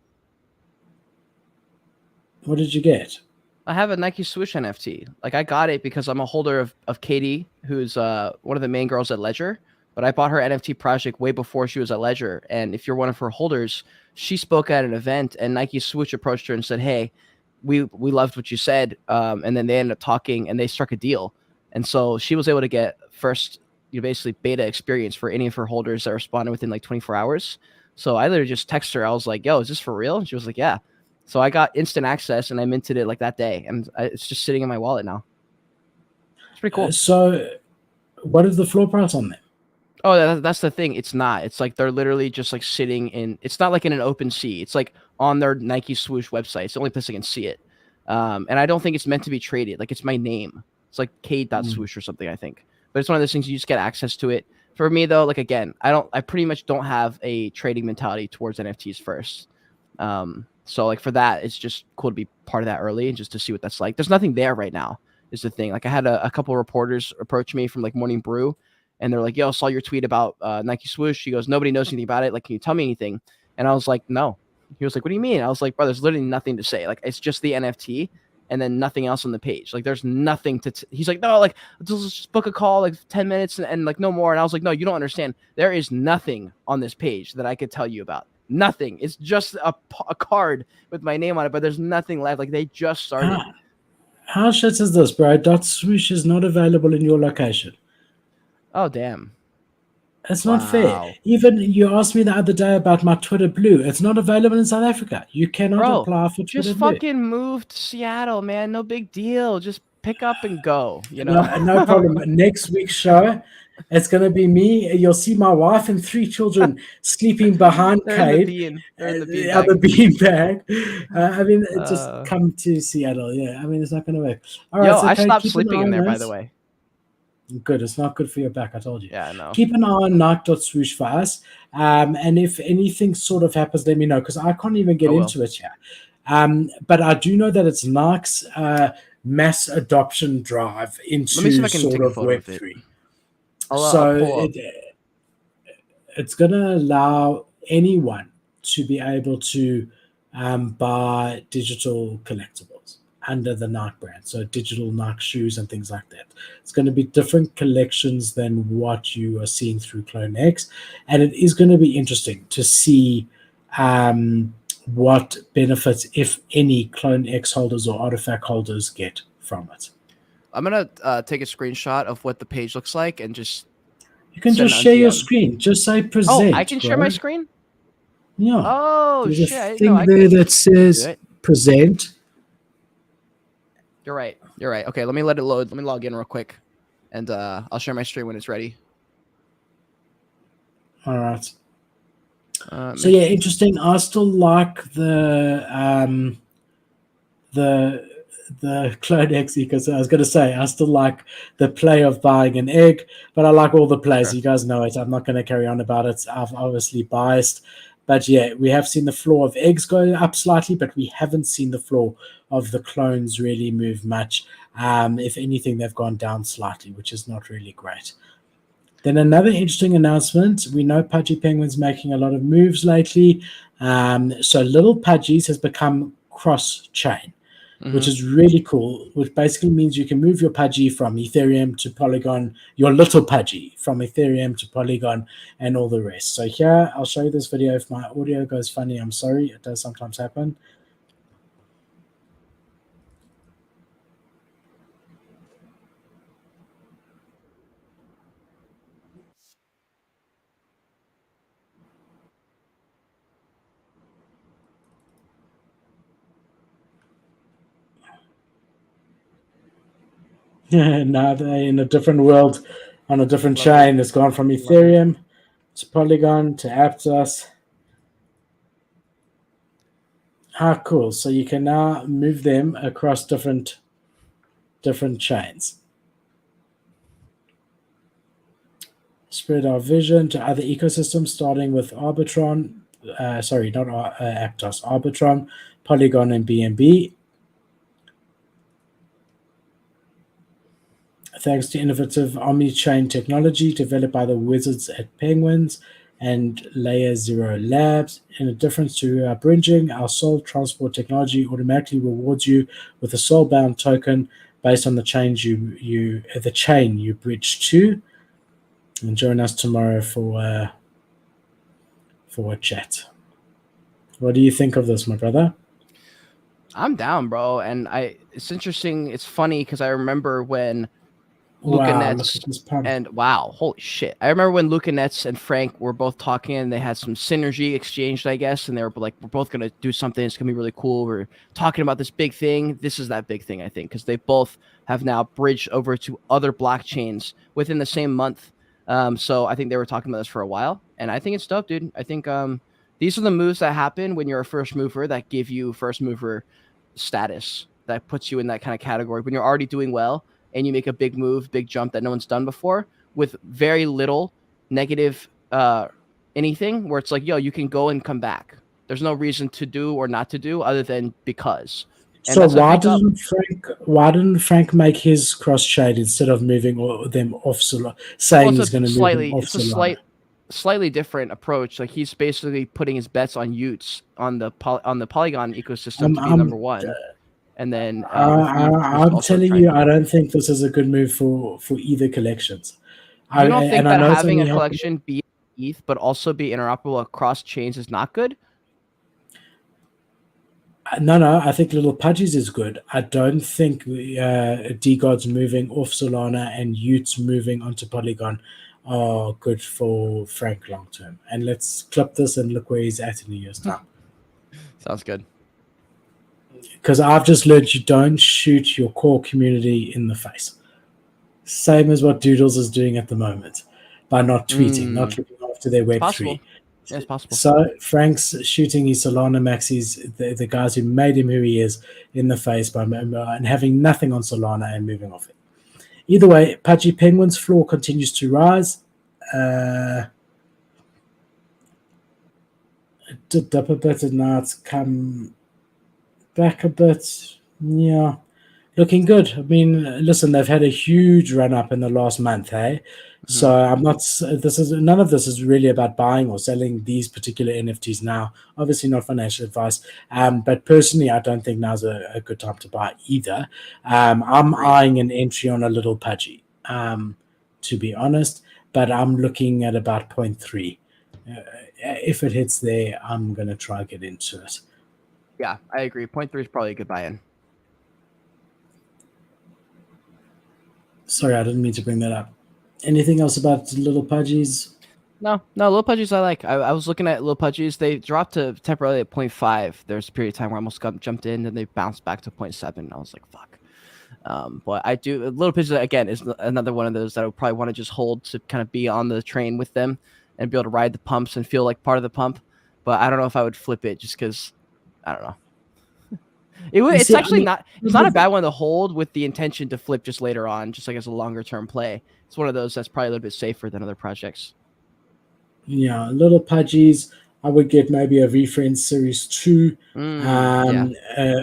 What did you get? I have a Nike SWOOSH NFT. Like I got it because I'm a holder of Katie, who's one of the main girls at Ledger. But I bought her NFT project way before she was at Ledger. And if you're one of her holders, she spoke at an event and Nike SWOOSH approached her and said, hey, we loved what you said. And then they ended up talking and they struck a deal. And so she was able to get first, basically beta experience for any of her holders that responded within like 24 hours. So I literally just texted her. I was like, yo, is this for real? And she was like, yeah. So I got instant access and I minted it like that day. And it's just sitting in my wallet now. It's pretty cool. So what is the floor price on them? Oh, that's the thing. It's not. It's like they're literally just like sitting in. It's not like in an open sea. It's like on their Nike Swoosh website. It's the only place I can see it. And I don't think it's meant to be traded. Like it's my name. It's like K.Swoosh or something, I think. But it's one of those things you just get access to it. For me though, like again, I pretty much don't have a trading mentality towards NFTs first. So like for that, it's just cool to be part of that early and just to see what that's like. There's nothing there right now is the thing. Like I had a couple of reporters approach me from like Morning Brew, and they're like, yo, saw your tweet about Nike Swoosh. He goes, nobody knows anything about it. Like, can you tell me anything? And I was like, no. He was like, what do you mean? I was like, bro, there's literally nothing to say. Like, it's just the NFT and then nothing else on the page. Like, there's nothing to he's like, no, like, let's just book a call, like 10 minutes and like no more. And I was like, no, you don't understand. There is nothing on this page that I could tell you about. Nothing. It's just a card with my name on it, but there's nothing left. Like, they just started. How shit is this, bro? .swoosh is not available in your location. Oh, damn. It's not fair. Even you asked me the other day about my Twitter Blue. It's not available in South Africa. You cannot apply for Twitter just Blue. Fucking move to Seattle, man. No big deal. Just pick up and go. You know, no problem. Next week's show, it's gonna be me. You'll see my wife and 3 children sleeping behind Cade. They're in the other beanbag. I mean, just come to Seattle. Yeah, I mean, it's not gonna work. All right, so I stopped sleeping in there, by the way. Good. It's not good for your back. I told you. Yeah, I know. Keep an eye on Nike.swoosh for us. And if anything sort of happens, let me know because I can't even get into it here. But I do know that it's Nike's mass adoption drive into sort of Web3. So it's going to allow anyone to be able to buy digital collectibles under the Nike brand, so digital Nike shoes and things like that. It's going to be different collections than what you are seeing through Clone X, and it is going to be interesting to see what benefits, if any, Clone X holders or artifact holders get from it. I'm going to take a screenshot of what the page looks like and just... You can just share your screen. Just say present. Oh, I can share my screen? Yeah. Oh, there's a thing there that says present. You're right. Okay, let me let it load. Let me log in real quick, and I'll share my screen when it's ready. All right. So yeah, interesting. I still like the Clone X ecosystem. I was going to say I still like the play of buying an egg, but I like all the plays. Sure. You guys know it. I'm not going to carry on about it. I've obviously biased. But yeah, we have seen the floor of eggs go up slightly, but we haven't seen the floor of the clones really move much. If anything, they've gone down slightly, which is not really great. Then another interesting announcement. We know Pudgy Penguin's making a lot of moves lately. So Lil Pudgys has become cross-chain, which is really cool, which basically means you can move your Pudgy from Ethereum to Polygon, your little Pudgy from Ethereum to Polygon, and all the rest. So here, I'll show you this video. If my audio goes funny, I'm sorry. It does sometimes happen. Now they're in a different world, on a different chain. It's gone from Ethereum to Polygon to Aptos. How cool. So you can now move them across different chains. Spread our vision to other ecosystems, starting with Arbitron. Sorry, not Aptos. Arbitron, Polygon, and BNB. Thanks to innovative omni-chain technology developed by the wizards at Penguins and Layer Zero Labs. In a difference to bridging, our soul transport technology automatically rewards you with a soul-bound token based on the chain you bridge to. And join us tomorrow for a chat. What do you think of this, my brother? I'm down, bro. And it's interesting. It's funny because I remember when Luca Nets and holy shit. I remember when Luca Nets and Frank were both talking and they had some synergy exchanged, I guess. And they were like, we're both going to do something. It's going to be really cool. We're talking about this big thing. This is that big thing, I think, because they both have now bridged over to other blockchains within the same month. So I think they were talking about this for a while, and I think it's dope, dude. I think these are the moves that happen when you're a first mover that give you first mover status, that puts you in that kind of category when you're already doing well and you make a big move, big jump that no one's done before with very little negative anything, where it's like, yo, you can go and come back. There's no reason to do or not to do other than because. And so why didn't Frank make his cross trade instead of moving them off Solana, saying he's going to move them off Solana? Slightly different approach. Like, he's basically putting his bets on Utes on the Polygon ecosystem to be number one. And then I'm telling you, I don't think this is a good move for either collections. You don't think that having a collection be ETH but also be interoperable across chains is not good? No, I think Lil Pudgys is good. I don't think DGods moving off Solana and Utes moving onto Polygon are good for Frank long term. And let's clip this and look where he's at in a year's time. Sounds good. Because I've just learned you don't shoot your core community in the face. Same as what Doodles is doing at the moment by not tweeting, not looking after their Web3. Yeah, it's possible. So Frank's shooting his Solana maxis, the guys who made him who he is, in the face by and having nothing on Solana and moving off it. Either way, Pudgy Penguin's floor continues to rise. It dipped up a bit and now it's come back a bit. Yeah, looking good. I mean, listen, they've had a huge run up in the last month, hey? So I'm not. None of this is really about buying or selling these particular NFTs now. Obviously, not financial advice. But personally, I don't think now's a good time to buy either. I'm eyeing an entry on a Lil Pudgy, to be honest. But I'm looking at about 0.3. If it hits there, I'm gonna try get into it. Yeah, I agree. 0.3 is probably a good buy-in. Sorry, I didn't mean to bring that up. Anything else about Lil Pudgys? No, Lil Pudgys I like. I was looking at Lil Pudgys. They dropped to temporarily at 0.5. There's a period of time where I almost jumped in, and they bounced back to 0.7. I was like, fuck. But I do. Lil Pudgys, again, is another one of those that I would probably want to just hold to kind of be on the train with them and be able to ride the pumps and feel like part of the pump. But I don't know if I would flip it just because, I don't know. It's not a bad one to hold with the intention to flip just later on, just like as a longer term play. It's one of those that's probably a little bit safer than other projects. Yeah, Lil Pudgys, I would get maybe a VFriends Series 2,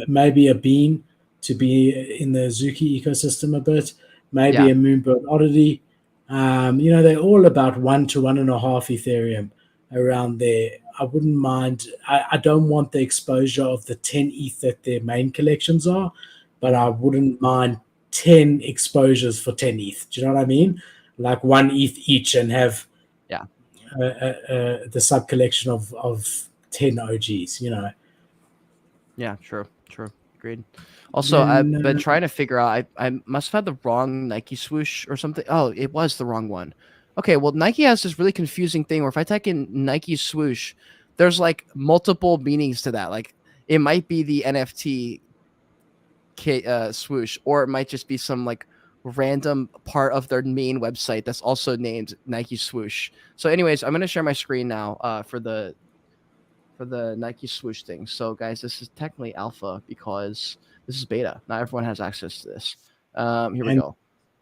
maybe a Bean to be in the Zuki ecosystem a bit, maybe a Moonbird Oddity. They're all about 1 to 1.5 Ethereum around there. I wouldn't mind. I don't want the exposure of the 10 ETH that their main collections are, but I wouldn't mind 10 exposures for 10 ETH. Do you know what I mean? Like 1 ETH each and have the sub collection of 10 OGs, Yeah, true. Agreed. Also, I've been trying to figure out, I must have had the wrong Nike swoosh or something. Oh, it was the wrong one. Okay, well, Nike has this really confusing thing where if I type in Nike swoosh, there's like multiple meanings to that. Like, it might be the NFT swoosh, or it might just be some like random part of their main website that's also named Nike swoosh. So anyways, I'm going to share my screen now for the Nike swoosh thing. So guys, this is technically alpha because this is beta. Not everyone has access to this. Here we go.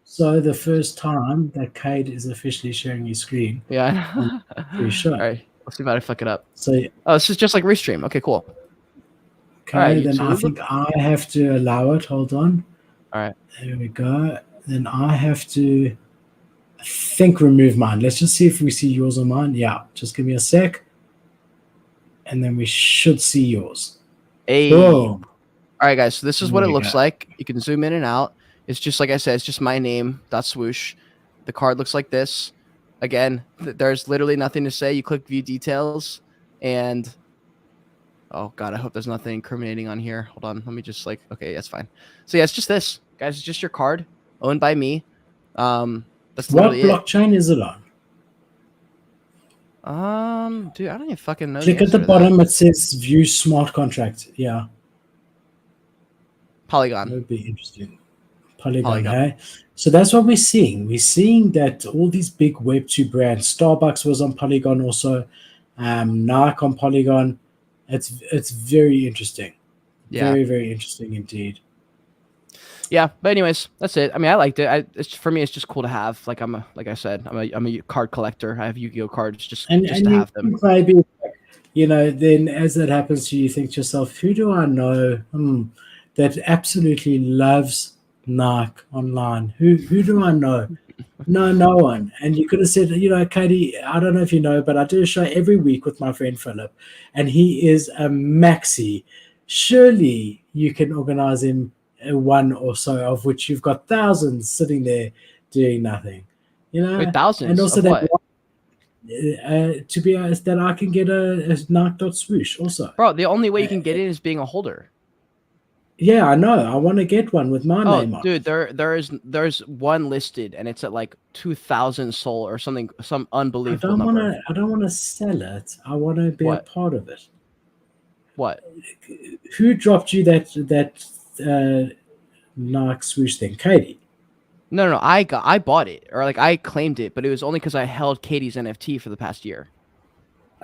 So the first time that Cade is officially sharing his screen. Yeah. Sure. All right. Let's see if I fuck it up. So this is just like Restream. Okay, cool. Okay, right, then I think I have to allow it. Hold on. All right. There we go. Then I have to, I think, remove mine. Let's just see if we see yours or mine. Yeah, just give me a sec. And then we should see yours. Hey. Boom. All right, guys. So this is what it looks like. You can zoom in and out. It's just, like I said, it's just my name, .swoosh. The card looks like this. Again, there's literally nothing to say. You click view details and, oh God, I hope there's nothing incriminating on here. Hold on. Let me just okay, that's fine. So yeah, it's just this. Guys, it's just your card owned by me. That's literally what blockchain is it on? Dude, I don't even fucking know. Click at the bottom. It says view smart contract. Yeah. Polygon. That would be interesting. Polygon. Hey? So that's what we're seeing. We're seeing that all these big Web2 brands, Starbucks was on Polygon also, Nike on Polygon. It's very interesting. Yeah. Very, very interesting indeed. Yeah, but anyways, that's it. I mean, I liked it. For me, it's just cool to have. Like like I said, I'm a card collector. I have Yu-Gi-Oh cards just And to you have them. maybe, then as that happens to you, you think to yourself, who do I know that absolutely loves Nike online? Who do I know? No one. And you could have said, Katie, I don't know if you know, but I do a show every week with my friend Philip, and he is a maxi. Surely you can organize him one or so, of which you've got thousands sitting there doing nothing. Wait, And thousands also of that what? to be honest, that I can get a Nike.swoosh also. Bro, the only way you can get it is being a holder. Yeah, I know. I want to get one with my Oh, name on. dude, there's one listed and it's at like 2,000 SOL or something, some unbelievable number. I don't want to sell it. I want to be a What? part of it. What? Who dropped you that Nike swoosh thing, Katie? No, I bought it, or like I claimed it, but it was only because I held Katie's NFT for the past year.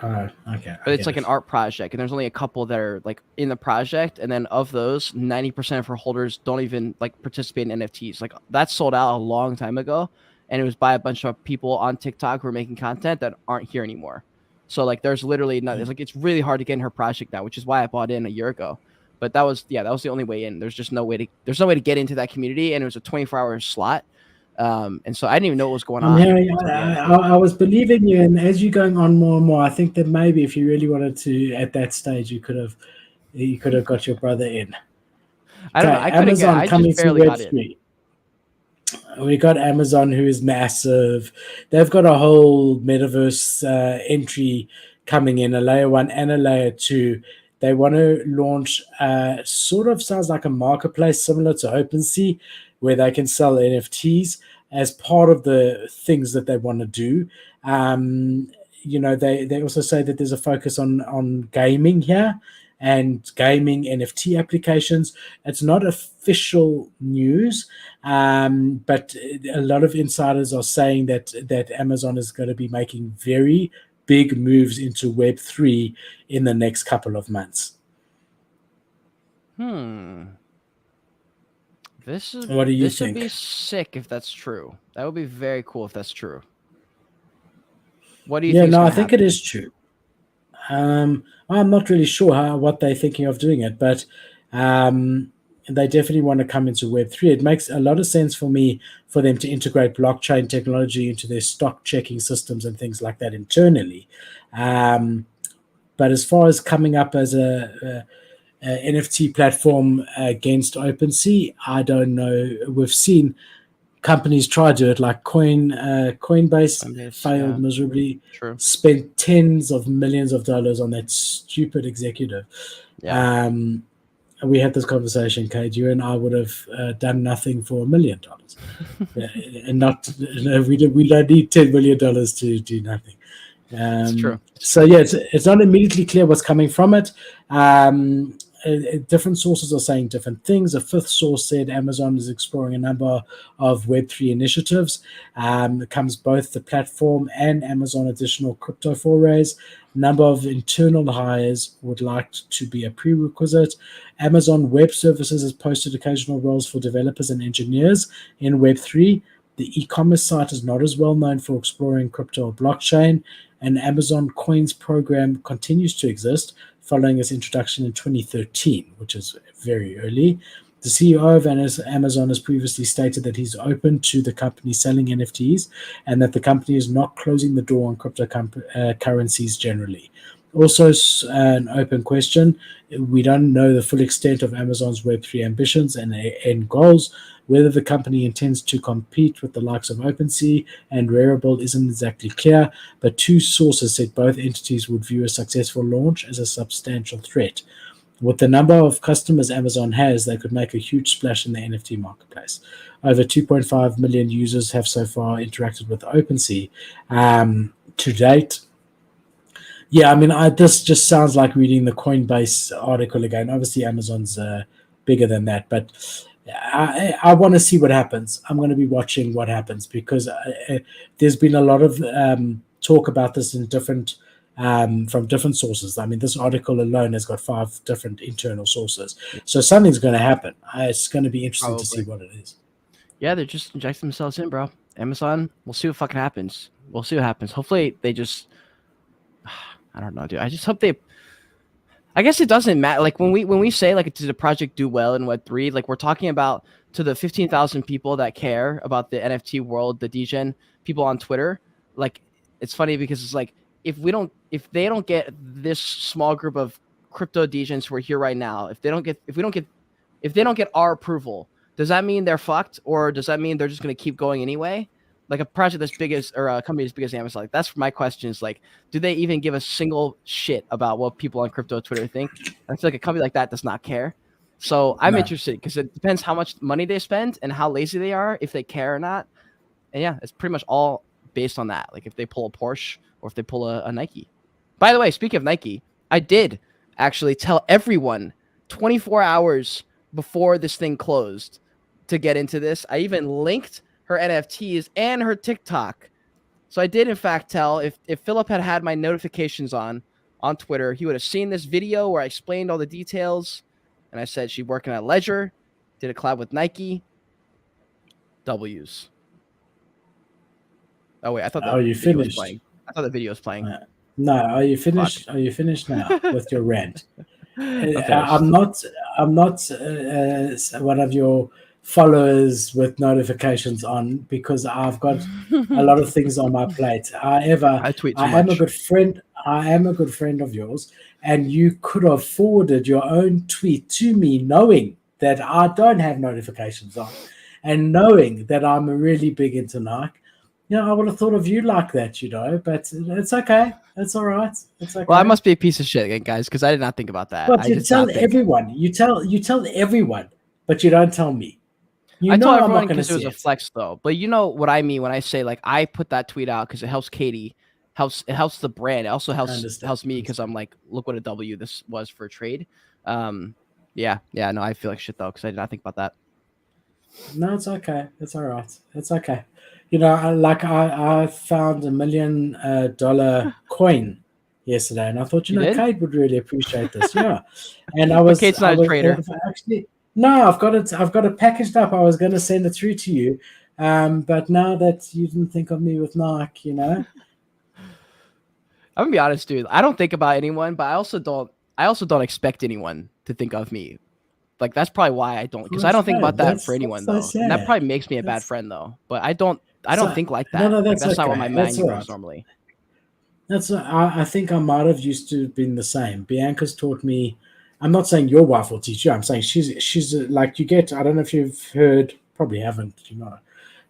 Okay. But it's like an art project, and there's only a couple that are like in the project, and then of those, 90% of her holders don't even like participate in NFTs. Like that sold out a long time ago, and it was by a bunch of people on TikTok who are making content that aren't here anymore. So like there's literally not, it's like it's really hard to get in her project now, which is why I bought in a year ago. But that was the only way in. There's no way to get into that community, and it was a 24-hour slot. And so I didn't even know what was going on. I was believing you, and as you're going on more and more, I think that maybe if you really wanted to, at that stage, you could have got your brother in. I don't know. Amazon coming to Web3. We got Amazon, who is massive. They've got a whole metaverse entry coming in, a layer 1 and a layer 2. They want to launch sort of sounds like a marketplace similar to OpenSea, where they can sell NFTs as part of the things that they want to do. They also say that there's a focus on gaming here and gaming NFT applications. It's not official news, but a lot of insiders are saying that Amazon is going to be making very big moves into Web3 in the next couple of months. What do you think? This would be sick if that's true. That would be very cool if that's true. What do you think? I think it is true. I'm not really sure what they're thinking of doing it, but they definitely want to come into Web3. It makes a lot of sense for me for them to integrate blockchain technology into their stock checking systems and things like that internally. But as far as coming up as a NFT platform against OpenSea, I don't know. We've seen companies try to do it, like Coinbase failed miserably. True. Spent tens of millions of dollars on that stupid executive. Yeah. We had this conversation, Kate. You and I would have done nothing for $1 million, and we don't need $10 million to do nothing. It's true. So yeah, it's not immediately clear what's coming from it. Different sources are saying different things. A fifth source said Amazon is exploring a number of Web3 initiatives. It comes both the platform and Amazon additional crypto forays. Number of internal hires would like to be a prerequisite. Amazon Web Services has posted occasional roles for developers and engineers in Web3. The e-commerce site is not as well known for exploring crypto or blockchain. An Amazon Coins program continues to exist following its introduction in 2013, which is very early. The CEO of Amazon has previously stated that he's open to the company selling NFTs and that the company is not closing the door on cryptocurrencies generally. Also, an open question. We don't know the full extent of Amazon's Web3 ambitions and end goals. Whether the company intends to compete with the likes of OpenSea and Rarible isn't exactly clear, but two sources said both entities would view a successful launch as a substantial threat. With the number of customers Amazon has, they could make a huge splash in the NFT marketplace. Over 2.5 million users have so far interacted with OpenSea to date. Yeah, I mean, this just sounds like reading the Coinbase article again. Obviously, Amazon's bigger than that, but I want to see what happens. I'm going to be watching what happens because there's been a lot of talk about this in different from different sources. I mean, this article alone has got 5 different internal sources, so something's going to happen. It's going to be interesting to see what it is. Yeah, they're just injecting themselves in, bro. Amazon, we'll see what fucking happens. We'll see what happens. Hopefully, they just. I don't know, dude. I just hope they. I guess it doesn't matter. Like when we say like did the project do well in Web3, like we're talking about to the 15,000 people that care about the NFT world, the degen people on Twitter. Like it's funny because it's like if they don't get this small group of crypto degens who are here right now, if they don't get our approval, does that mean they're fucked, or does that mean they're just gonna keep going anyway? Like a project as big as, or a company as big as Amazon, like that's my question is like, do they even give a single shit about what people on crypto Twitter think? I feel like a company like that does not care. So I'm interested because it depends how much money they spend and how lazy they are, if they care or not. And yeah, it's pretty much all based on that. Like if they pull a Porsche or if they pull a Nike. By the way, speaking of Nike, I did actually tell everyone 24 hours before this thing closed to get into this. I even linked her NFTs and her TikTok. So I did in fact tell, if Philip had my notifications on Twitter, he would have seen this video where I explained all the details. And I said she's working at Ledger, did a collab with Nike. W's. Oh wait, I thought that video was playing. I thought the video was playing. No, are you finished? Fuck. Are you finished now with your rant? I'm not one of your followers with notifications on because I've got a lot of things on my plate. However, I am a good friend. I am a good friend of yours, and you could have forwarded your own tweet to me, knowing that I don't have notifications on, and knowing that I'm really big into Nike. I would have thought of you like that, but it's okay. It's all right. It's okay. Well, I must be a piece of shit, guys, because I did not think about that. But you tell everyone. You tell everyone, but you don't tell me. I told everyone because it was a flex, though. But you know what I mean when I say like I put that tweet out because it helps Katie, it helps the brand. It also helps me because I'm like, look what a W this was for a trade. Yeah. No, I feel like shit though because I did not think about that. No, it's okay. It's all right. It's okay. I found $1 million coin yesterday, and I thought, Kate would really appreciate this. Yeah, and I was. Kate's not a trader. Actually, no, I've got it packaged up. I was going to send it through to you, but now that you didn't think of me with Nike, I'm gonna be honest, dude. I don't think about anyone, but I also don't expect anyone to think of me. Like that's probably why I don't, because I don't think about that for anyone though. And that probably makes me a bad friend though. But I don't think like that. No, that's okay. not what my mind is normally. I think I might have used to been the same. Bianca's taught me. I'm not saying your wife will teach you. I'm saying she's like you get. I don't know if you've heard. Probably haven't.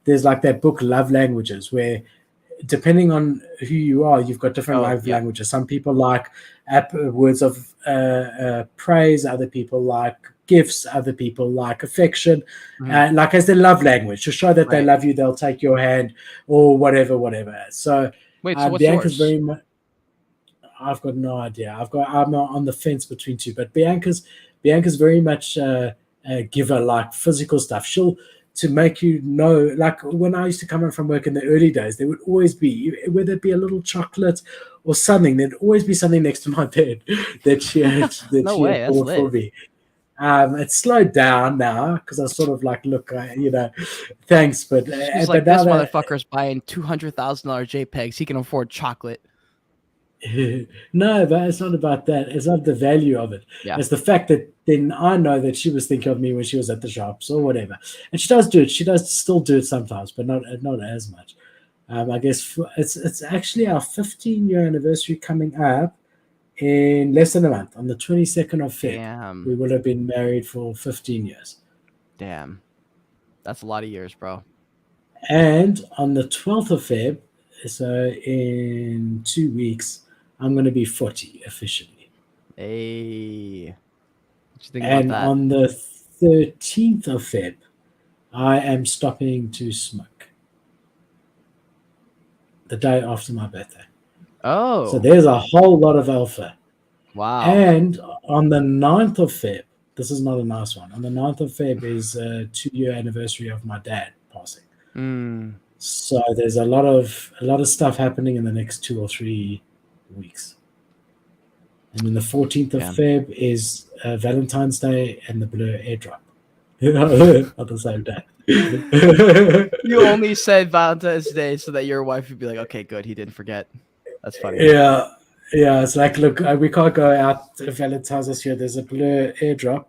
There's like that book Love Languages where, depending on who you are, you've got different languages. Some people like words of praise. Other people like gifts. Other people like affection. Like as their love language to show that they love you, they'll take your hand or whatever. So wait, so what's Bianca's yours? very much. I've got no idea. I'm on the fence between two, but Bianca's very much a giver, like physical stuff. She'll to make you know, like when I used to come in from work in the early days, there would always be, whether it be a little chocolate or something, there'd always be something next to my bed that she had bought for me. It's slowed down now because I sort of like, look, thanks, but she's like, this motherfucker's buying $200,000 JPEGs. He can afford chocolate. No, but it's not about that. It's not the value of it. Yeah. It's the fact that then I know that she was thinking of me when she was at the shops or whatever. And she does do it. She does still do it sometimes, but not as much. I guess it's actually our 15-year anniversary coming up in less than a month. On the 22nd of Feb, we will have been married for 15 years. Damn. That's a lot of years, bro. And on the 12th of Feb, so in 2 weeks, I'm going to be 40 officially. Hey. What you think and about that? On the 13th of Feb, I am stopping to smoke. The day after my birthday. Oh. So there's a whole lot of alpha. Wow. And on the 9th of Feb, This is not a nice one. On the 9th of Feb is a 2-year anniversary of my dad passing. So there's a lot of stuff happening in the next 2 or 3 weeks. And then the 14th of Feb is Valentine's Day and the Blur airdrop. On the same day. You only said Valentine's Day so that your wife would be like, okay, good, he didn't forget. That's funny. Yeah, it's like, look, we can't go out to Valentine's this year. There's a Blur airdrop.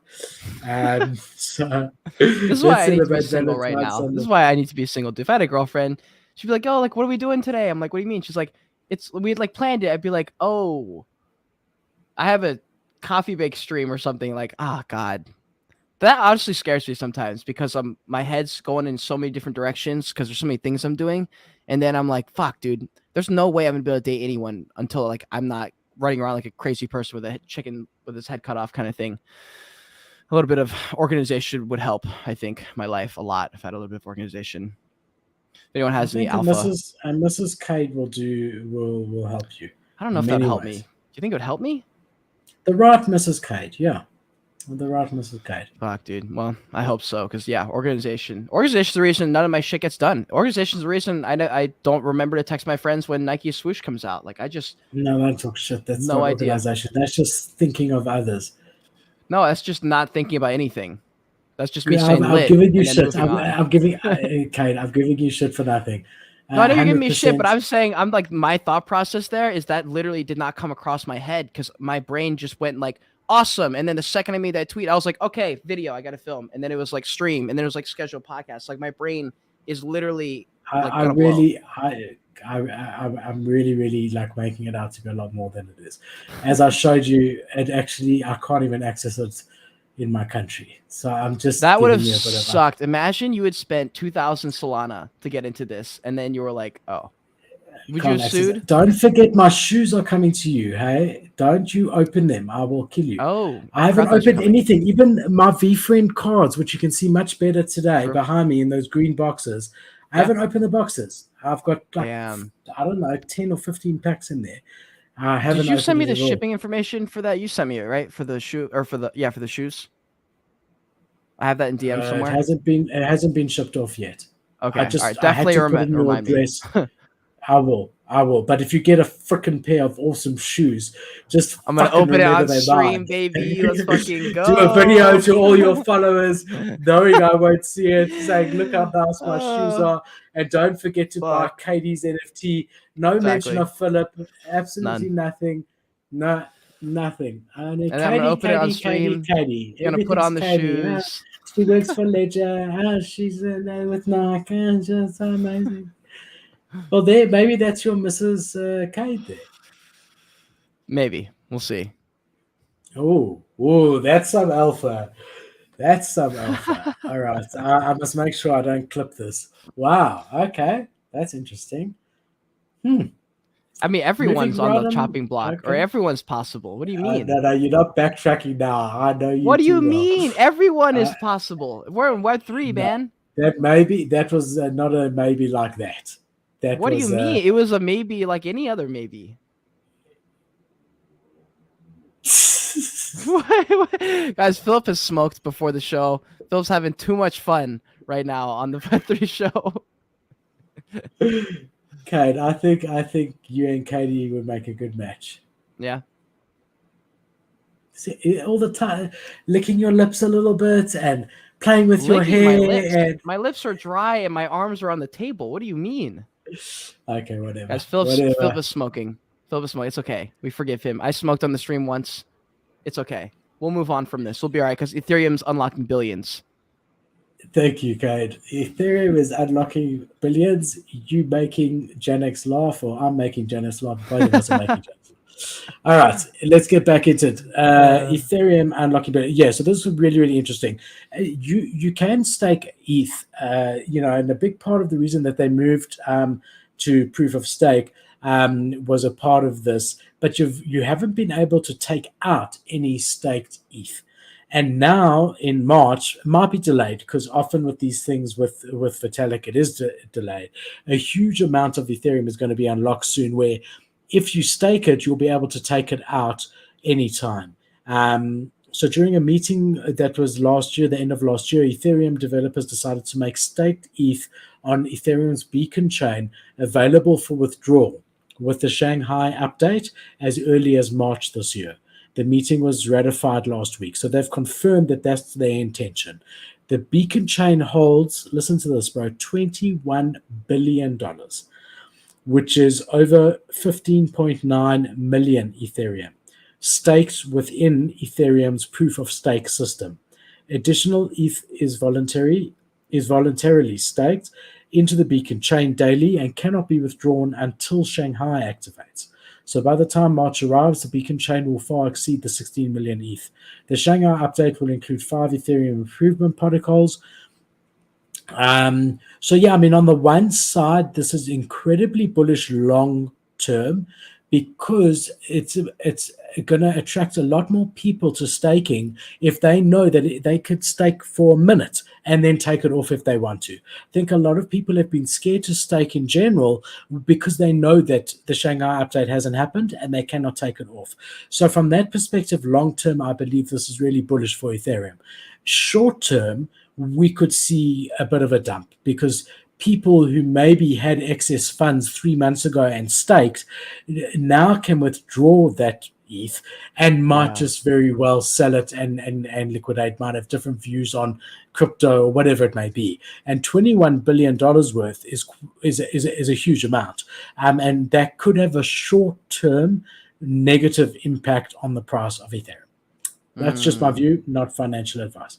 So this is why I need to be single right now. This is why I need to be single. If I had a girlfriend, she'd be like, oh, like, what are we doing today? I'm like, what do you mean? She's like, we'd like planned it. I'd be like, oh, I have a coffee bake stream or something. Like, oh God. That honestly scares me sometimes because my head's going in so many different directions because there's so many things I'm doing. And then I'm like, fuck, dude, there's no way I'm going to be able to date anyone until like I'm not running around like a crazy person with a chicken with his head cut off kind of thing. A little bit of organization would help, I think, my life a lot if I had a little bit of organization. If anyone has any alpha. Mrs. Cade will help you. I don't know if that'd help me. Do you think it would help me? The right Mrs. Cade, yeah. The right Mrs. Cade. Fuck, dude. Well, I hope so, because organization. Organization's the reason none of my shit gets done. Organization's the reason I don't remember to text my friends when Nike Swoosh comes out. Like I just don't talk shit. That's no idea. Organization. That's just thinking of others. No, that's just not thinking about anything. That's just me saying I'm giving you shit. I'm giving Kate. I'm giving you shit for nothing. No, I know you're giving me shit, but I'm saying like my thought process there is that literally did not come across my head because my brain just went like. Awesome. And then the second I made that tweet, I was like, okay, video, I got to film. And then it was like stream. And then it was like scheduled podcast. Like my brain is literally. I'm really like making it out to be a lot more than it is. As I showed you, I can't even access it in my country. So I'm just. That would have sucked. Imagine you had spent 2,000 Solana to get into this. And then you were like, oh. Would you have sued? Don't forget my shoes are coming to you, hey? Don't you open them. I will kill you. Oh. I haven't opened anything. Even my VFriend cards, which you can see much better today behind me in those green boxes. I haven't opened the boxes. I've got like, I don't know, 10 or 15 packs in there. I haven't. Did you send me the shipping information for that? You sent me it, right? For the shoe or for the shoes? I have that in DM somewhere. It hasn't been shipped off yet. Okay. All right. Definitely remind me. I will. But if you get a freaking pair of awesome shoes, I'm gonna open it on stream, baby. Let's fucking go. Do a video to all your followers, knowing I won't see it, saying, "Look how nice my shoes are," and don't forget to buy Katie's NFT. No mention of Philip. Absolutely nothing. No, nothing. And I'm gonna open it on stream. Katie. I'm gonna put on the shoes. She works for Ledger. She's there with Nike. Just amazing. Well, maybe that's your Mrs. Kate there. Maybe. We'll see. Oh, that's some alpha. All right. I must make sure I don't clip this. Wow. Okay. That's interesting. I mean, everyone's on the chopping block, or everyone's possible. What do you mean? No, you're not backtracking now. I know you. What do you mean? Everyone is possible. We're in Web3, man. That was not a maybe like that. What do you mean? It was a maybe like any other maybe. Guys, Philip has smoked before the show. Philip's having too much fun right now on the Web3 show. Kate, I think you and Katie would make a good match. Yeah. See, all the time, licking your lips a little bit and playing with your hair. My lips are dry and my arms are on the table. What do you mean? Okay, whatever. Guys, Philip is smoking. It's okay. We forgive him. I smoked on the stream once. It's okay. We'll move on from this. We'll be all right because Ethereum's unlocking billions. Thank you, Cade. Ethereum is unlocking billions. You making Gen X laugh, or I'm making Gen X laugh. Both of us are making Gen X laugh. All right, let's get back into it. Ethereum unlocking billions. Yeah, so this is really, really interesting. You can stake ETH, and a big part of the reason that they moved to proof of stake was a part of this, but you haven't been able to take out any staked ETH. And now in March, might be delayed because often with these things with Vitalik, it is delayed. A huge amount of Ethereum is going to be unlocked soon where if you stake it, you'll be able to take it out anytime. So during a meeting that was last year, the end of last year, Ethereum developers decided to make staked ETH on Ethereum's beacon chain available for withdrawal with the Shanghai update as early as March this year. The meeting was ratified last week. So they've confirmed that that's their intention. The beacon chain holds, listen to this, bro, $21 billion, which is over 15.9 million Ethereum, staked within Ethereum's proof of stake system. Additional ETH is voluntarily staked into the beacon chain daily and cannot be withdrawn until Shanghai activates. So by the time March arrives, the beacon chain will far exceed the 16 million ETH. The Shanghai update will include 5 Ethereum improvement protocols. So yeah, I mean, on the one side, this is incredibly bullish long term because it's going to attract a lot more people to staking if they know that they could stake for a minute and then take it off if they want to. I think a lot of people have been scared to stake in general because they know that the Shanghai update hasn't happened and they cannot take it off. So from that perspective, long term, I believe this is really bullish for Ethereum. Short term, we could see a bit of a dump because people who maybe had excess funds 3 months ago and staked now can withdraw that ETH and might just very well sell it and liquidate, might have different views on crypto or whatever it may be. And $21 billion worth is a huge amount. And that could have a short-term negative impact on the price of Ethereum. That's just my view, not financial advice.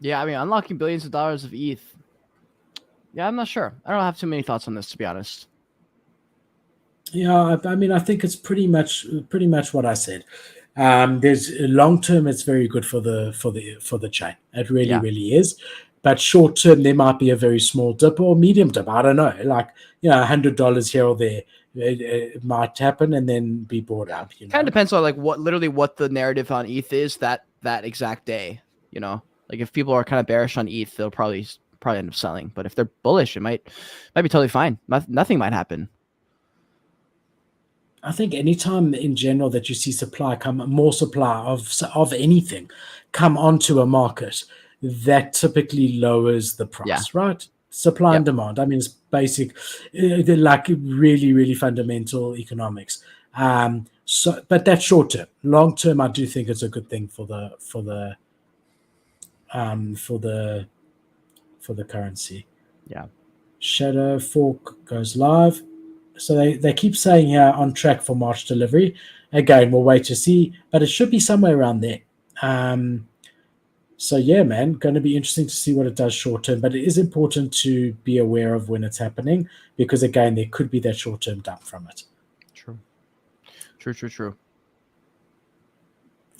Yeah, I mean, unlocking billions of dollars of ETH. Yeah, I'm not sure. I don't have too many thoughts on this, to be honest. Yeah, I mean, I think it's pretty much what I said. There's long term, it's very good for the chain. It really is. But short term, there might be a very small dip or medium dip. I don't know, like $100 here or there. It might happen and then be bought out. Kind of depends on like what the narrative on ETH is that exact day. Like if people are kind of bearish on ETH, they'll probably end up selling. But if they're bullish, it might be totally fine. Nothing might happen. I think anytime in general that you see more supply of anything come onto a market, that typically lowers the price, right? Supply and demand. I mean, it's basic, like really, really fundamental economics. But that's short term. Long term, I do think it's a good thing for the currency. Yeah. Shadow Fork goes live. So they keep saying here on track for March delivery. Again, we'll wait to see, but it should be somewhere around there. So yeah, man, going to be interesting to see what it does short term, but it is important to be aware of when it's happening because again, there could be that short term dump from it. True.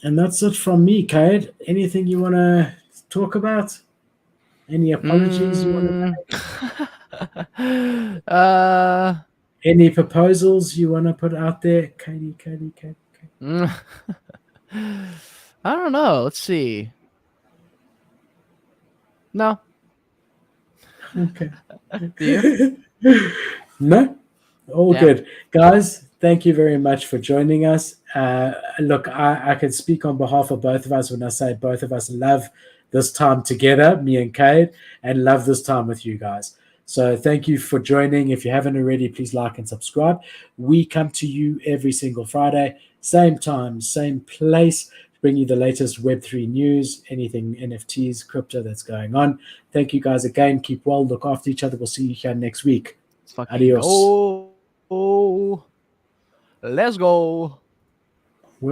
And that's it from me, Cade. Anything you want to talk about? Any apologies you want to make? Any proposals you want to put out there? Cade. I don't know. Let's see. No. Okay. No? All good. Guys, thank you very much for joining us. Look, I can speak on behalf of both of us when I say both of us love this time together, me and Cade, and love this time with you guys. So thank you for joining. If you haven't already, please like and subscribe. We come to you every single Friday, same time, same place, to bring you the latest Web3 news, anything NFTs, crypto that's going on. Thank you guys again. Keep well, look after each other. We'll see you here next week. Adios. Let's go.